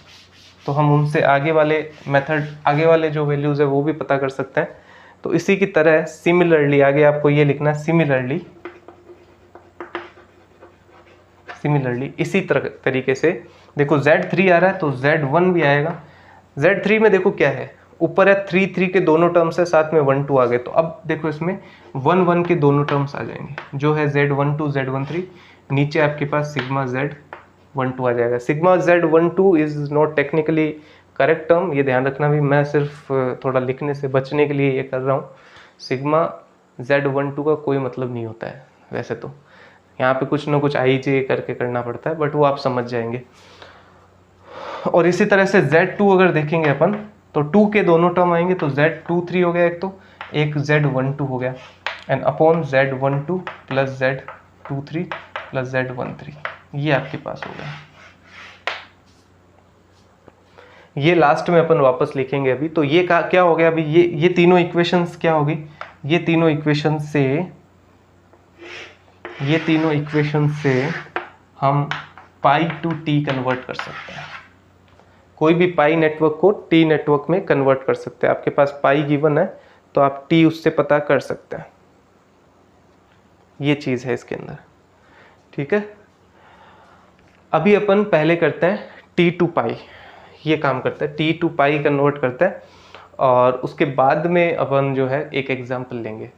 S1: तो हम उनसे आगे वाले जो वैल्यूज़ है वो भी पता कर सकते हैं। तो इसी की तरह सिमिलरली आगे आपको ये लिखना है, सिमिलरली इसी तरीके से देखो Z3 आ रहा है तो Z1 भी आएगा। Z3 में देखो क्या है, ऊपर है 3 के दोनों टर्म्स है, साथ में 1 2 आ गए, तो अब देखो इसमें 1 1 के दोनों टर्म्स आ जाएंगे, जो है Z12 Z13, नीचे आपके पास सिग्मा Z12 आ जाएगा। Sigma Z12 is not technically correct term, ये ध्यान रखना भी, मैं सिर्फ थोड़ा लिखने से बचने के लिए ये कर रहा हूँ। सिग्मा Z12 का कोई मतलब नहीं होता है, वैसे तो यहाँ पे कुछ ना कुछ IJ करके करना पड़ता है, बट वो आप समझ जाएंगे। और इसी तरह से Z2 अगर देखेंगे अपन तो 2 के दोनों टर्म आएंगे, तो Z23 हो गया एक Z12 हो गया, and upon Z12 plus Z23 plus Z13, ये आपके पास हो गया। ये लास्ट में अपन वापस लिखेंगे अभी। तो ये क्या हो गया अभी, ये तीनों इक्वेशंस क्या होगी, ये तीनों इक्वेशन से हम पाई टू टी कन्वर्ट कर सकते हैं। कोई भी पाई नेटवर्क को टी नेटवर्क में कन्वर्ट कर सकते हैं। आपके पास पाई गिवन है तो आप टी उससे पता कर सकते हैं, ये चीज़ है इसके अंदर, ठीक है। अभी अपन पहले करते हैं टी टू पाई, ये काम करता है, टी टू पाई कन्वर्ट करता है, और उसके बाद में अपन जो है एक एग्जांपल लेंगे।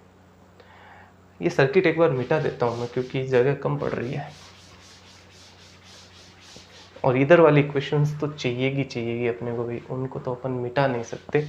S1: ये सर्किट एक बार मिटा देता हूँ मैं, क्योंकि जगह कम पड़ रही है, और इधर वाली इक्वेशंस तो चाहिएगी अपने को भी, उनको तो अपन मिटा नहीं सकते।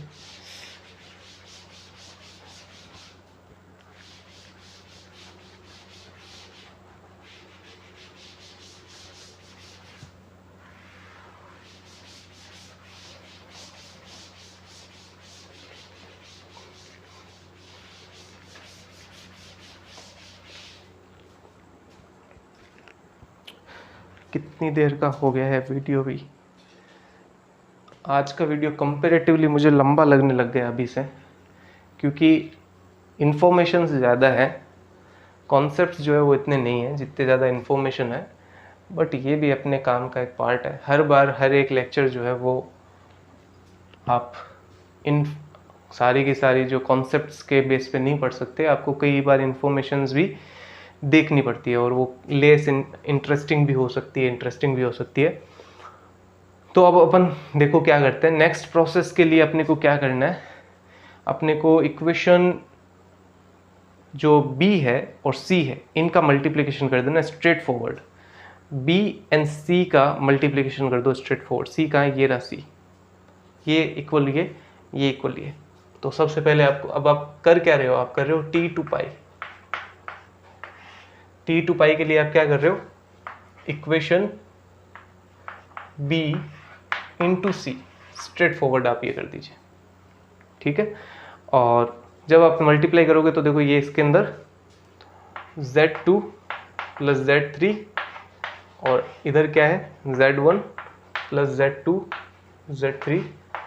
S1: कितनी देर का हो गया है वीडियो भी। आज का वीडियो कंपैरेटिवली मुझे लंबा लगने लग गया अभी से, क्योंकि इन्फॉर्मेशन ज़्यादा है, कॉन्सेप्ट्स जो है वो इतने नहीं हैं जितने ज़्यादा इन्फॉर्मेशन है। बट ये भी अपने काम का एक पार्ट है। हर बार हर एक लेक्चर जो है वो आप इन सारी की सारी जो कॉन्सेप्ट्स के बेस पे नहीं पढ़ सकते, आपको कई बार इन्फॉर्मेशंस भी देखनी पड़ती है, और वो लेस इंटरेस्टिंग भी हो सकती है, इंटरेस्टिंग भी हो सकती है। तो अब अपन देखो क्या करते हैं, नेक्स्ट प्रोसेस के लिए अपने को क्या करना है, अपने को इक्वेशन जो B है और C है इनका मल्टीप्लिकेशन कर देना straight forward. B and C का मल्टीप्लिकेशन कर दो स्ट्रेट फॉरवर्ड। C कहाँ है, ये रहा C, ये इक्वल ये इक्वल ये। तो सबसे पहले आपको, अब आप कर क्या रहे हो, आप कर रहे हो T two pi. T two pi के लिए आप क्या कर रहे हो, equation B into C, straightforward आप ये कर दीजिए, ठीक है। और जब आप मल्टीप्लाई करोगे तो देखो ये इसके अंदर Z2 प्लस Z3, और इधर क्या है Z1 plus Z2 Z3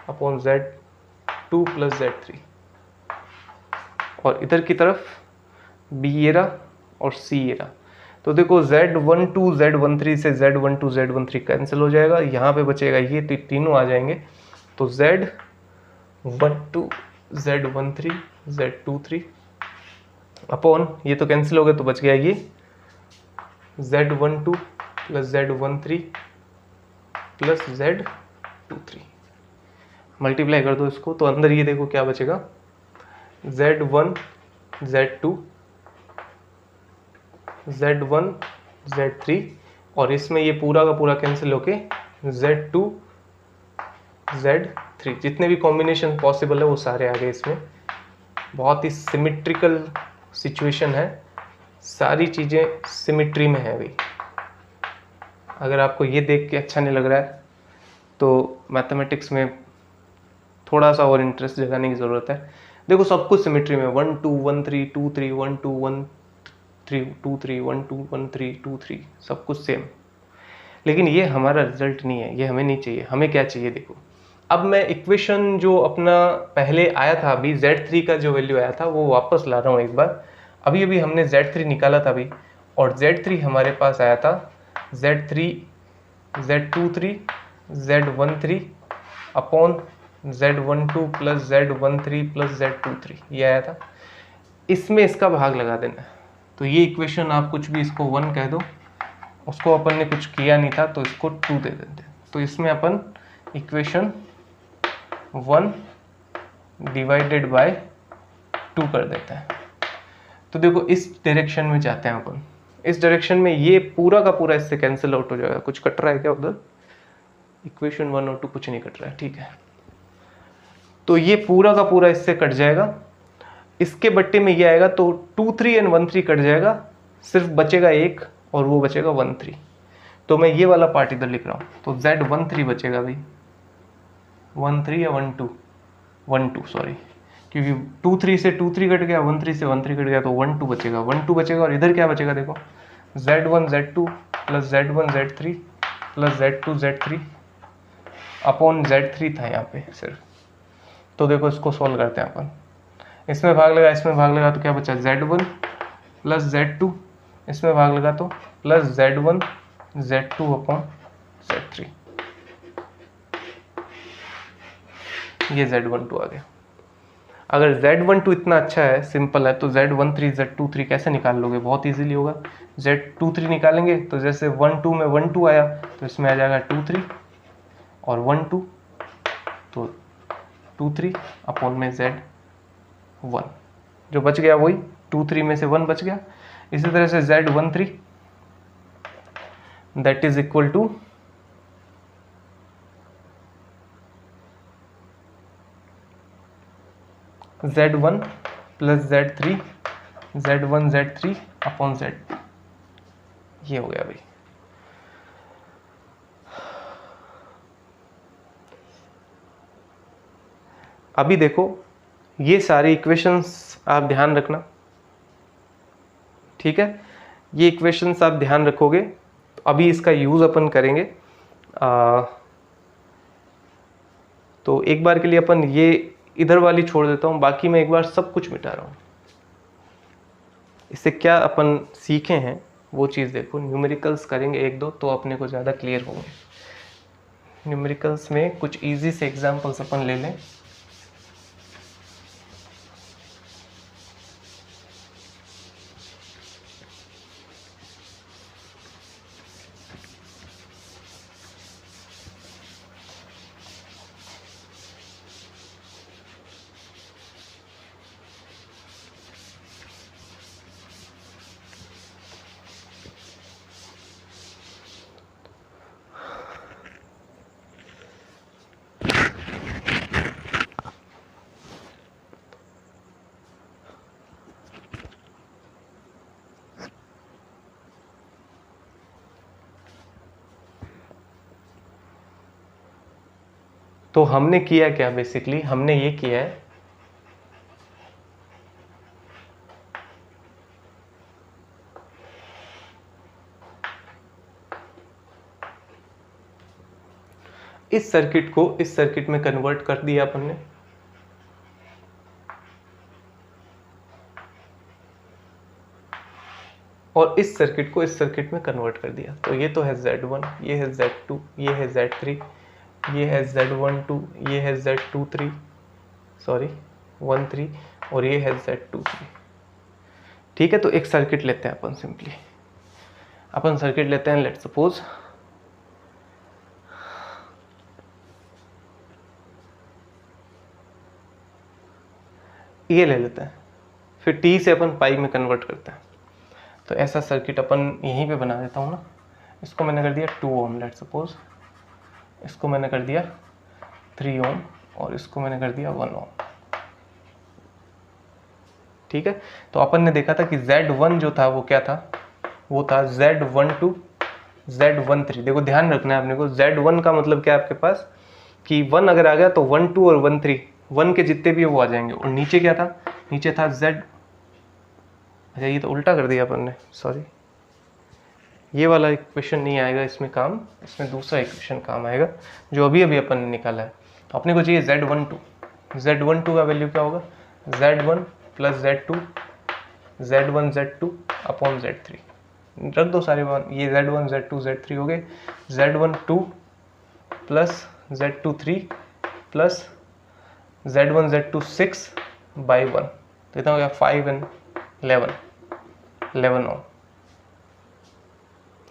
S1: upon Z2 plus Z3, और इधर की तरफ B ये रहा और C ये रहा। तो देखो Z12 Z13 से Z12 Z13 कैंसिल हो जाएगा, यहाँ पे बचेगा ये, तो तीनों आ जाएंगे। तो Z12 Z13 Z23 अपॉन, ये तो कैंसिल हो गया तो बच गया ये Z12 plus Z13 plus Z23। Multiply कर दो इसको तो अंदर ये देखो क्या बचेगा, Z1 Z2 Z1 Z3 और इसमें ये पूरा का पूरा कैंसिल होके Z2 Z3, जितने भी कॉम्बिनेशन पॉसिबल है वो सारे आ गए इसमें। बहुत ही सिमेट्रिकल सिचुएशन है, सारी चीज़ें सिमेट्री में है भाई। अगर आपको ये देख के अच्छा नहीं लग रहा है तो मैथमेटिक्स में थोड़ा सा और इंटरेस्ट जगाने की ज़रूरत है। देखो सब कुछ सिमेट्री में, 1 2 1 3 2 3 1 2 1 3 2 3 1 2 1 3 2 3 सब कुछ सेम। लेकिन ये हमारा रिजल्ट नहीं है, ये हमें नहीं चाहिए। हमें क्या चाहिए देखो, अब मैं इक्वेशन जो अपना पहले आया था अभी Z3 का जो वैल्यू आया था वो वापस ला रहा हूँ एक बार। अभी अभी हमने Z3 निकाला था अभी, और Z3 हमारे पास आया था Z3 Z23 Z13 upon Z12 plus Z13 plus Z23, ये आया था। इसमें इसका भाग लगा देना है। तो ये इक्वेशन आप कुछ भी इसको 1 कह दो, उसको अपन ने कुछ किया नहीं था तो इसको 2 दे देते। तो इसमें अपन इक्वेशन 1 डिवाइडेड बाय 2 कर देते हैं। तो देखो इस डायरेक्शन में जाते हैं अपन, इस डायरेक्शन में ये पूरा का पूरा इससे कैंसिल आउट हो जाएगा। कुछ कट रहा है क्या उधर? इक्वेशन 1 और 2 कुछ नहीं कट रहा है, ठीक है। तो ये पूरा का पूरा इससे कट जाएगा, इसके बट्टे में ये आएगा तो 2 3 एंड 1 3 कट जाएगा, सिर्फ बचेगा एक और वो बचेगा 1 3। तो मैं ये वाला पार्ट इधर लिख रहा हूँ, तो Z13 बचेगा भाई, 1 3 या 1 2 1 2 सॉरी, क्योंकि 2 3 से 2 3 कट गया, 1 3 से 1 3 कट गया, तो 1 2 बचेगा, 1 2 बचेगा। और इधर क्या बचेगा देखो, Z1 Z2 plus Z1 Z3 plus Z2 Z3 upon Z3 था यहाँ पे सिर्फ। तो देखो इसको सॉल्व करते हैं अपन, इसमें भाग लगा इसमें भाग लगा तो क्या बचा, Z1 प्लस Z2, इसमें भाग लगा तो plus Z1 Z2 upon Z3, ये Z12 आ गया। अगर Z12 इतना अच्छा है, सिंपल है, तो Z13 Z23 कैसे निकाल लोगे? बहुत इजीली होगा। Z23 निकालेंगे तो जैसे 1 2 में 1 2 आया तो इसमें आ जाएगा 2 3 और 1 2, तो 2 3 अपॉन में Z1, जो बच गया वही 2 3 में से 1 बच गया। इसी तरह से Z13 that is equal to Z1 plus Z3 Z1 Z3 upon Z, ये हो गया भाई। अभी देखो ये सारी इक्वेशंस आप ध्यान रखना, ठीक है। ये इक्वेशंस आप ध्यान रखोगे तो अभी इसका यूज़ अपन करेंगे। तो एक बार के लिए अपन ये इधर वाली छोड़ देता हूँ, बाकी मैं एक बार सब कुछ मिटा रहा हूँ। इससे क्या अपन सीखे हैं वो चीज़ देखो। न्यूमेरिकल्स करेंगे एक दो तो अपने को ज़्यादा क्लियर होंगे। न्यूमेरिकल्स में कुछ इजी से एग्जांपल्स अपन ले लें। तो हमने किया क्या, बेसिकली हमने ये किया है इस सर्किट को इस सर्किट में कन्वर्ट कर दिया अपन ने। और इस सर्किट को इस सर्किट में कन्वर्ट कर दिया। तो ये तो है Z1, ये है Z2, ये है Z3, ये है Z12, ये है Z23, सॉरी Z13 और ये है Z23। ठीक है, तो एक सर्किट लेते हैं अपन, सिंपली अपन सर्किट लेते हैं। लेट्स सपोज ये ले लेते हैं, फिर T से अपन पाई में कन्वर्ट करते हैं। तो ऐसा सर्किट अपन यहीं पे बना देता हूँ ना। इसको मैंने कर दिया 2 ओम, लेट्स सपोज इसको मैंने कर दिया 3 ओम और इसको मैंने कर दिया 1 ओम। ठीक है, तो अपन ने देखा था कि Z1 जो था वो क्या था, वो था Z12 Z13। देखो ध्यान रखना है अपने को, Z1 का मतलब क्या है आपके पास कि 1 अगर आ गया तो 1 2 और 1 3 1 के जितने भी वो आ जाएंगे। और नीचे क्या था, नीचे था Z, अच्छा ये तो उल्टा कर दिया अपन ने, सॉरी, ये वाला इक्वेशन नहीं आएगा इसमें काम, इसमें दूसरा इक्वेशन काम आएगा जो अभी अभी अपन ने निकाला है। तो अपने को चाहिए Z12 का वैल्यू क्या होगा, Z1 plus Z1 Z2 upon Z3। रख दो सारे मान, ये Z1 Z2 Z3 हो गए। Z12 plus Z23 plus Z1 Z2 6 by 1, तो इतना हो गया 5 and 11 ओम।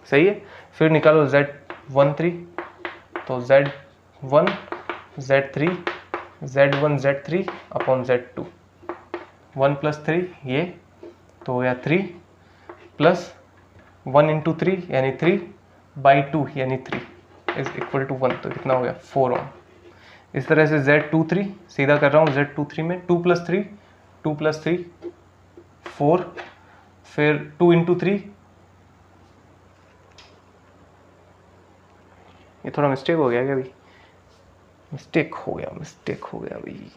S1: सही है, फिर निकालो Z13, तो Z1 Z3 upon Z2, 1 plus 3 ये, तो हो गया 3 प्लस 1 इंटू 3 यानी 3 बाई 2 यानी 3 इज इक्वल टू 1, तो कितना हो गया 4 ओम। इस तरह से Z23 सीधा कर रहा हूँ, Z23 में 2 प्लस 3 4, फिर 2 इंटू 3, ये थोड़ा मिस्टेक हो गया क्या भाई, मिस्टेक हो गया भाई।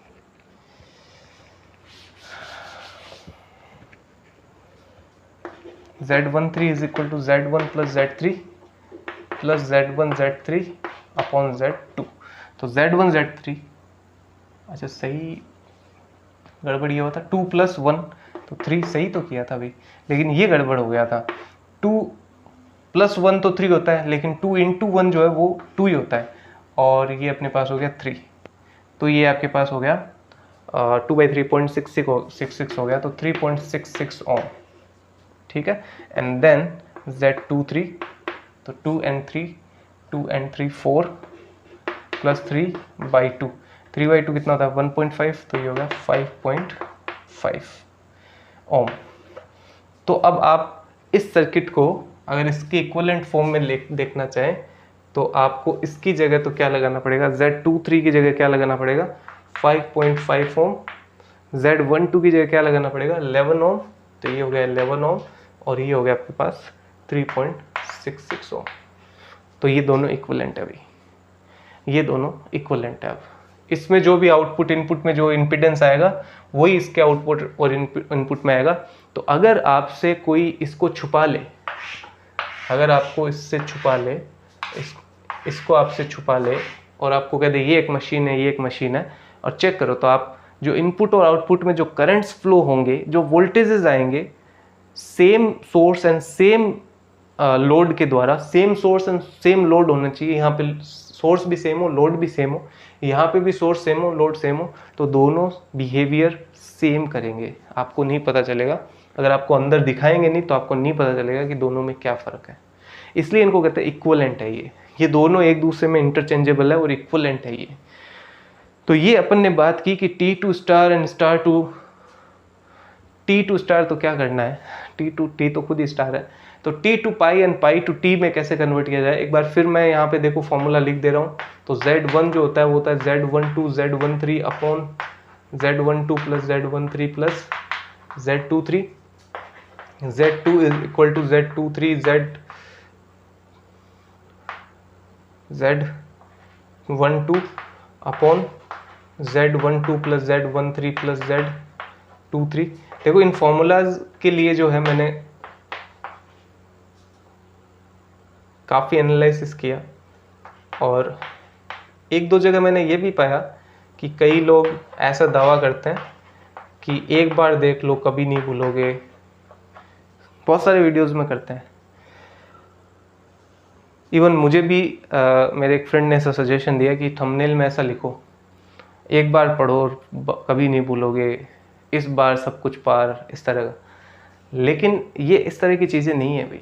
S1: Z13 is equal to Z1 plus Z3 plus Z1 Z3 upon Z2। तो Z1 Z3, अच्छा सही, गड़बड़ ये हुआ था 2 प्लस 1 तो 3, सही तो किया था भाई, लेकिन ये गड़बड़ हो गया था। 2 प्लस 1 तो 3 होता है, लेकिन 2 इंटू 1 जो है वो 2 ही होता है, और ये अपने पास हो गया 3, तो ये आपके पास हो गया 2 बाई 3.66 हो गया, तो 3.66 ओम। ठीक है, एंड देन Z23, तो 2 and 3 4 प्लस 3 बाई 2, 3 बाई 2 कितना होता है 1.5, तो ये हो गया 5.5 ओम। तो अब आप इस सर्किट को अगर इसके इक्विवेलेंट फॉर्म में देखना चाहें तो आपको इसकी जगह तो क्या लगाना पड़ेगा, Z23 की जगह क्या लगाना पड़ेगा 5.5 ओम, Z12 की जगह क्या लगाना पड़ेगा 11 ओम, तो ये हो गया 11 ओम और ये हो गया आपके पास 3.66 ओम। तो ये दोनों इक्विवेलेंट है भाई, ये दोनों इक्विवेलेंट है। अब इसमें जो भी आउटपुट इनपुट में जो इम्पीडेंस आएगा वही इसके आउटपुट और इनपुट में आएगा। तो अगर आपसे कोई इसको छुपा ले, अगर आपको इससे छुपा ले, इसको आपसे छुपा ले और आपको कह दे ये एक मशीन है, ये एक मशीन है, और चेक करो, तो आप जो इनपुट और आउटपुट में जो करंट्स फ्लो होंगे, जो वोल्टेजेस आएंगे, same source and same load के द्वारा, same source and same load होना चाहिए। यहाँ पे सोर्स भी सेम हो, लोड भी सेम हो, यहाँ पे भी सोर्स सेम हो, लोड सेम हो, तो दोनों बिहेवियर सेम करेंगे। आपको नहीं पता चलेगा, अगर आपको अंदर दिखाएंगे नहीं तो आपको नहीं पता चलेगा कि दोनों में क्या फ़र्क है। इसलिए इनको कहते हैं इक्विवेलेंट है ये दोनों एक दूसरे में इंटरचेंजेबल है और इक्विवेलेंट है ये। तो ये अपन ने बात की कि T2 star and star to, T2 star तो क्या करना है, T तो खुद ही स्टार है, तो T2 pi and pi to T में कैसे कन्वर्ट किया जाए। एक बार फिर मैं यहाँ पे देखो फॉर्मूला लिख दे रहा हूँ। तो Z1 जो होता है वो होता है Z12 Z13 upon Z12 plus Z13 plus Z23, Z2 is equal to Z23 Z12 upon Z12 plus Z13 plus Z23। देखो इन फॉर्मूलाज के लिए जो है मैंने काफ़ी एनालिसिस किया, और एक दो जगह मैंने ये भी पाया कि कई लोग ऐसा दावा करते हैं कि एक बार देख लो कभी नहीं भूलोगे, बहुत सारे वीडियोस में करते हैं। इवन मुझे भी मेरे एक फ्रेंड ने ऐसा सजेशन दिया कि थंबनेल में ऐसा लिखो, एक बार पढ़ो और कभी नहीं भूलोगे, इस बार सब कुछ पार, इस तरह का। लेकिन ये इस तरह की चीज़ें नहीं है भाई।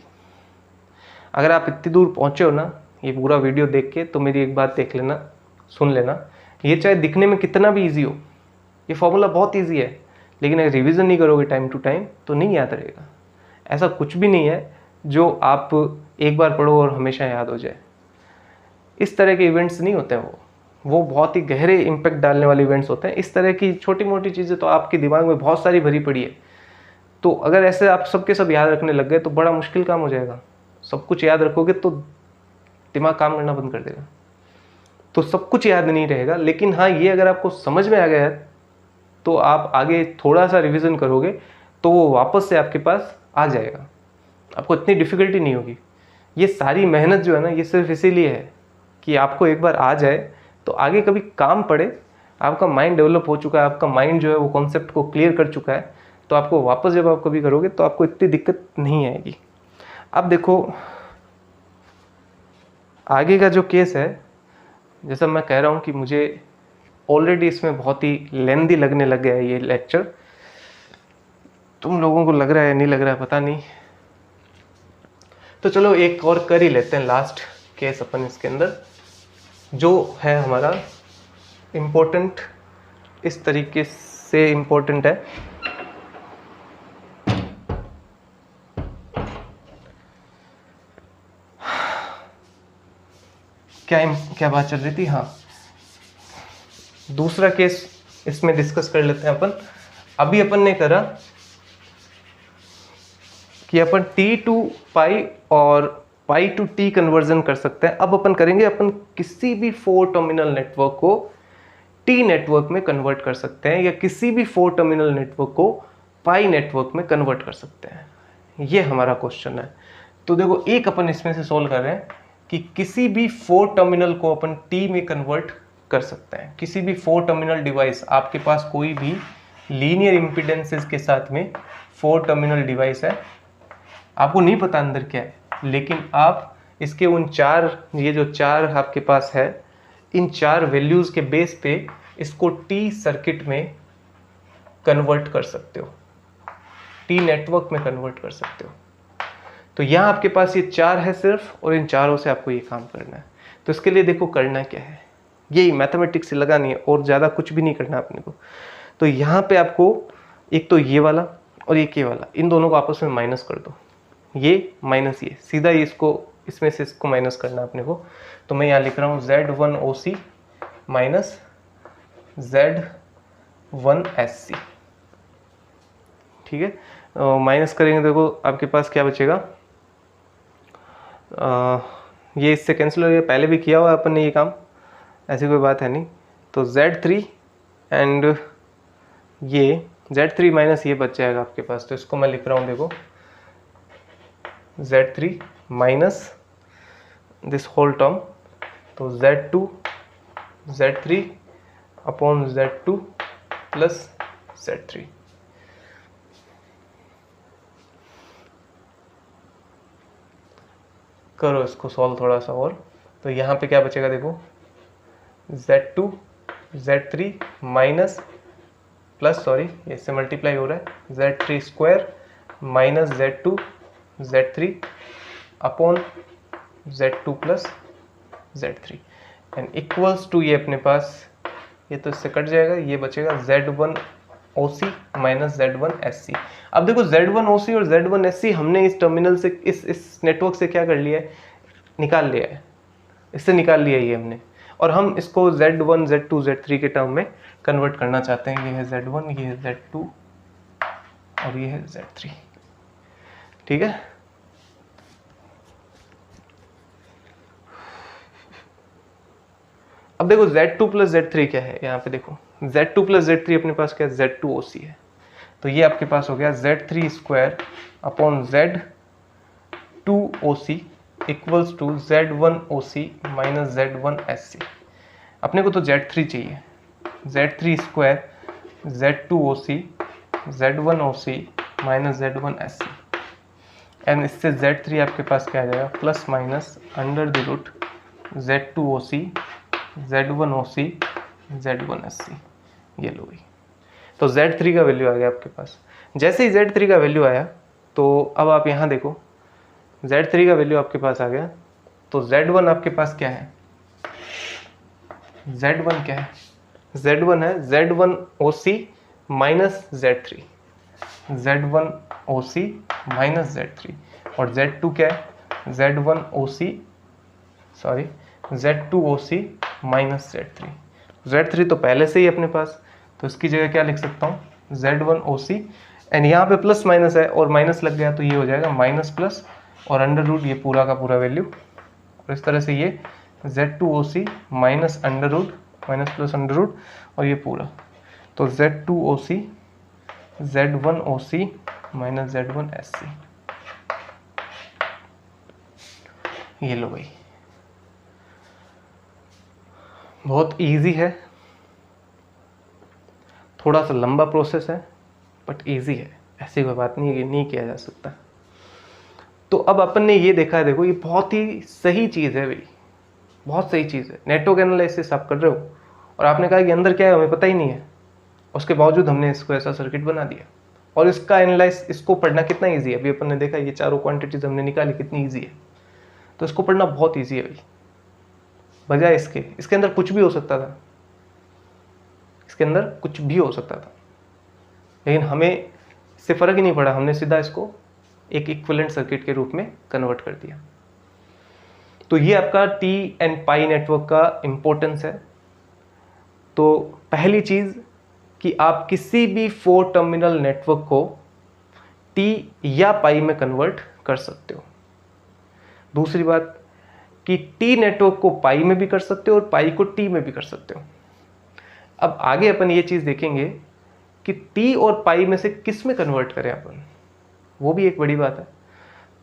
S1: अगर आप इतनी दूर पहुँचे हो ना ये पूरा वीडियो देख के, तो मेरी एक बात देख लेना, सुन लेना, ये चाहे दिखने में कितना भी ईजी हो, ये फॉर्मूला बहुत ईजी है, लेकिन अगर रिवीजन नहीं करोगे टाइम टू टाइम तो नहीं याद रहेगा। ऐसा कुछ भी नहीं है जो आप एक बार पढ़ो और हमेशा याद हो जाए। इस तरह के इवेंट्स नहीं होते हैं, वो बहुत ही गहरे इम्पैक्ट डालने वाले इवेंट्स होते हैं। इस तरह की छोटी मोटी चीज़ें तो आपके दिमाग में बहुत सारी भरी पड़ी है, तो अगर ऐसे आप सबके सब याद रखने लग गए तो बड़ा मुश्किल काम हो जाएगा। सब कुछ याद रखोगे तो दिमाग काम करना बंद कर देगा, तो सब कुछ याद नहीं रहेगा। लेकिन हाँ, ये अगर आपको समझ में आ गया है तो आप आगे थोड़ा सा रिवीजन करोगे तो वो वापस से आपके पास आ जाएगा, आपको इतनी डिफ़िकल्टी नहीं होगी। ये सारी मेहनत जो है ना, ये सिर्फ इसीलिए है कि आपको एक बार आ जाए तो आगे कभी काम पड़े, आपका माइंड डेवलप हो चुका है, आपका माइंड जो है वो कॉन्सेप्ट को क्लियर कर चुका है, तो आपको वापस जब आप कभी करोगे तो आपको इतनी दिक्कत नहीं आएगी। अब देखो आगे का जो केस है, जैसा मैं कह रहा हूँ कि मुझे ऑलरेडी इसमें बहुत ही लेंदी लगने लग गया है ये लेक्चर। तुम लोगों को लग रहा है नहीं लग रहा है पता नहीं, तो चलो एक और कर ही लेते हैं, लास्ट केस अपन इसके अंदर, जो है हमारा इम्पोर्टेंट, इस तरीके से इम्पोर्टेंट है। क्या बात चल रही थी, हाँ दूसरा केस इसमें डिस्कस कर लेते हैं अपन। अभी अपन ने करा कि अपन t टू पाई और पाई टू t कन्वर्जन कर सकते हैं। अब अपन करेंगे, अपन किसी भी 4 टर्मिनल नेटवर्क को t नेटवर्क में कन्वर्ट कर सकते हैं, या किसी भी 4 टर्मिनल नेटवर्क को पाई नेटवर्क में कन्वर्ट कर सकते हैं। ये हमारा क्वेश्चन है। तो देखो एक अपन इसमें से सोल्व कर रहे हैं कि किसी भी 4 टर्मिनल को अपन t में कन्वर्ट कर सकते हैं। किसी भी 4 टर्मिनल डिवाइस, आपके पास कोई भी लीनियर इम्पीडेंसेस के साथ में 4 टर्मिनल डिवाइस है, आपको नहीं पता अंदर क्या है, लेकिन आप इसके उन 4, ये जो 4 आपके पास है, इन 4 वैल्यूज़ के बेस पे इसको टी सर्किट में कन्वर्ट कर सकते हो, टी नेटवर्क में कन्वर्ट कर सकते हो। तो यहाँ आपके पास ये 4 है सिर्फ, और इन चारों से आपको ये काम करना है। तो इसके लिए देखो करना क्या है, यही मैथमेटिक्स से लगानी है और ज़्यादा कुछ भी नहीं करना अपने को। तो यहाँ पे आपको एक तो ये वाला और एक ये वाला, इन दोनों को आपस में माइनस कर दो, ये माइनस ये, सीधा ही इसको इसमें से इसको माइनस करना अपने को। तो मैं यहाँ लिख रहा हूँ Z1OC माइनस Z1SC, ठीक है। माइनस करेंगे, देखो आपके पास क्या बचेगा, ये इससे कैंसिल हो गया, पहले भी किया हुआ है अपन ने ये काम, ऐसी कोई बात है नहीं। तो Z3 एंड ये Z3 माइनस ये बच जाएगा आपके पास। तो इसको मैं लिख रहा हूँ, देखो Z3 minus this whole term, तो Z3 upon Z2 plus Z3। करो इसको सॉल्व थोड़ा सा और, तो यहाँ पे क्या बचेगा, देखो Z2 Z3 minus plus, sorry ये इससे मल्टीप्लाई हो रहा है, Z3 square minus Z2 Z3 upon Z2 plus Z3 and equals to, ये अपने पास ये तो इससे कट जाएगा, ये बचेगा Z1OC माइनस Z1SC। अब देखो Z1OC और Z1SC हमने इस टर्मिनल से, इस नेटवर्क से क्या कर लिया है, निकाल लिया है, इससे निकाल लिया ये हमने, और हम इसको Z1 Z2 Z3 के टर्म में कन्वर्ट करना चाहते हैं। ये है Z1, ये है Z2 और ये है Z3, ठीक है। अब देखो Z2 प्लस Z3 क्या है, यहाँ पे देखो Z2 प्लस Z3 अपने पास क्या है, Z2OC है। तो ये आपके पास हो गया Z3 square upon Z2OC equals to Z1OC minus Z1SC। अपने को तो Z3 चाहिए, Z3 square Z2OC Z1OC minus Z1SC and इससे Z3 आपके पास क्या आ जाएगा, plus minus under the root Z2OC Z1OC Z1SC, ये लो भाई। तो Z3 का वैल्यू आ गया आपके पास। जैसे ही Z3 का वैल्यू आया तो अब आप यहाँ देखो, Z3 का वैल्यू आपके पास आ गया, तो Z1 आपके पास क्या है, Z1 क्या है, Z1 है Z1OC minus Z3, Z1OC minus Z3, और Z2 क्या है, Z2OC माइनस Z3। Z3 तो पहले से ही अपने पास, तो इसकी जगह क्या लिख सकता हूँ, Z1OC, एंड यहाँ पे प्लस माइनस है और माइनस लग गया तो ये हो जाएगा माइनस प्लस और अंडर रूट, ये पूरा का पूरा वैल्यू, और इस तरह से ये Z2OC minus under root, minus plus under root, और ये पूरा, तो Z2OC Z1OC माइनस Z1SC, ये लो भाई। बहुत इजी है, थोड़ा सा लंबा प्रोसेस है बट इजी है, ऐसी कोई बात नहीं है कि नहीं किया जा सकता। तो अब अपन ने ये देखा है, देखो ये बहुत ही सही चीज़ है भाई, बहुत सही चीज़ है। नेटवर्क एनालिसिस आप कर रहे हो और आपने कहा कि अंदर क्या है हमें पता ही नहीं है, उसके बावजूद हमने इसको ऐसा सर्किट बना दिया, और इसका एनालाइज, इसको पढ़ना कितना ईजी है। अभी अपन ने देखा ये चारों क्वांटिटीज हमने निकाली, कितनी ईजी है, तो इसको पढ़ना बहुत ईजी है भाई। बजाय इसके अंदर कुछ भी हो सकता था, इसके अंदर कुछ भी हो सकता था, लेकिन हमें इससे फ़र्क ही नहीं पड़ा, हमने सीधा इसको एक इक्विवेलेंट सर्किट के रूप में कन्वर्ट कर दिया। तो ये आपका टी एंड पाई नेटवर्क का इम्पोर्टेंस है। तो पहली चीज़ कि आप किसी भी 4 टर्मिनल नेटवर्क को टी या पाई में कन्वर्ट कर सकते हो। दूसरी बात कि टी नेटवर्क को पाई में भी कर सकते हो और पाई को टी में भी कर सकते हो। अब आगे अपन ये चीज़ देखेंगे कि टी और पाई में से किस में कन्वर्ट करें अपन, वो भी एक बड़ी बात है।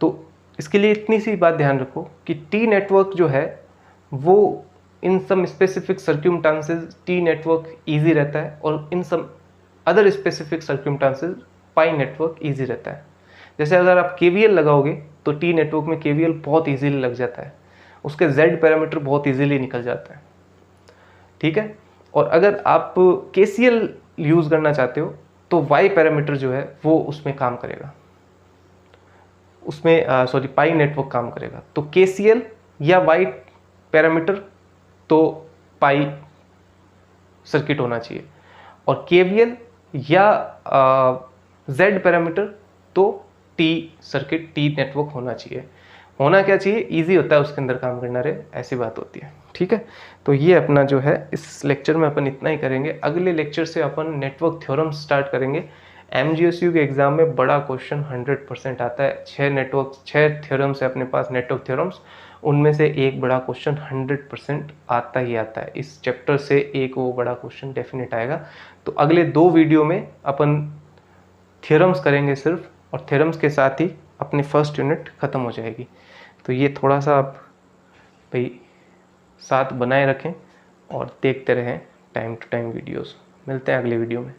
S1: तो इसके लिए इतनी सी बात ध्यान रखो कि टी नेटवर्क जो है वो in some specific circumstances T network easy रहता है, और in some other specific circumstances pi network easy रहता है। जैसे अगर आप केवीएल लगाओगे तो टी नेटवर्क में केवीएल बहुत इजीली लग जाता है, उसके जेड पैरामीटर बहुत इजीली निकल जाता है, ठीक है। और अगर आप केसीएल यूज़ करना चाहते हो तो वाई पैरामीटर जो है वो उसमें काम करेगा, उसमें पाई नेटवर्क काम करेगा। तो केसीएल या वाई पैरामीटर तो पाई सर्किट होना चाहिए, और केवीएल या जेड पैरामीटर तो टी सर्किट, टी नेटवर्क होना चाहिए। होना क्या चाहिए, इजी होता है उसके अंदर काम करना रहे, ऐसी बात होती है, ठीक है। तो ये अपना जो है इस लेक्चर में अपन इतना ही करेंगे। अगले लेक्चर से अपन नेटवर्क थ्योरम स्टार्ट करेंगे। MGSU के एग्जाम में बड़ा क्वेश्चन 100% आता है। 6 थ्योरम्स है अपने पास, नेटवर्क थ्योरम्स, उनमें से एक बड़ा क्वेश्चन 100% आता ही आता है। इस चैप्टर से एक वो बड़ा क्वेश्चन डेफिनेट आएगा। तो अगले 2 वीडियो में अपन थ्योरम्स करेंगे सिर्फ, और थ्योरम्स के साथ ही अपनी फर्स्ट यूनिट ख़त्म हो जाएगी। तो ये थोड़ा सा आप भाई साथ बनाए रखें और देखते रहें टाइम टू टाइम वीडियोस। मिलते हैं अगले वीडियो में।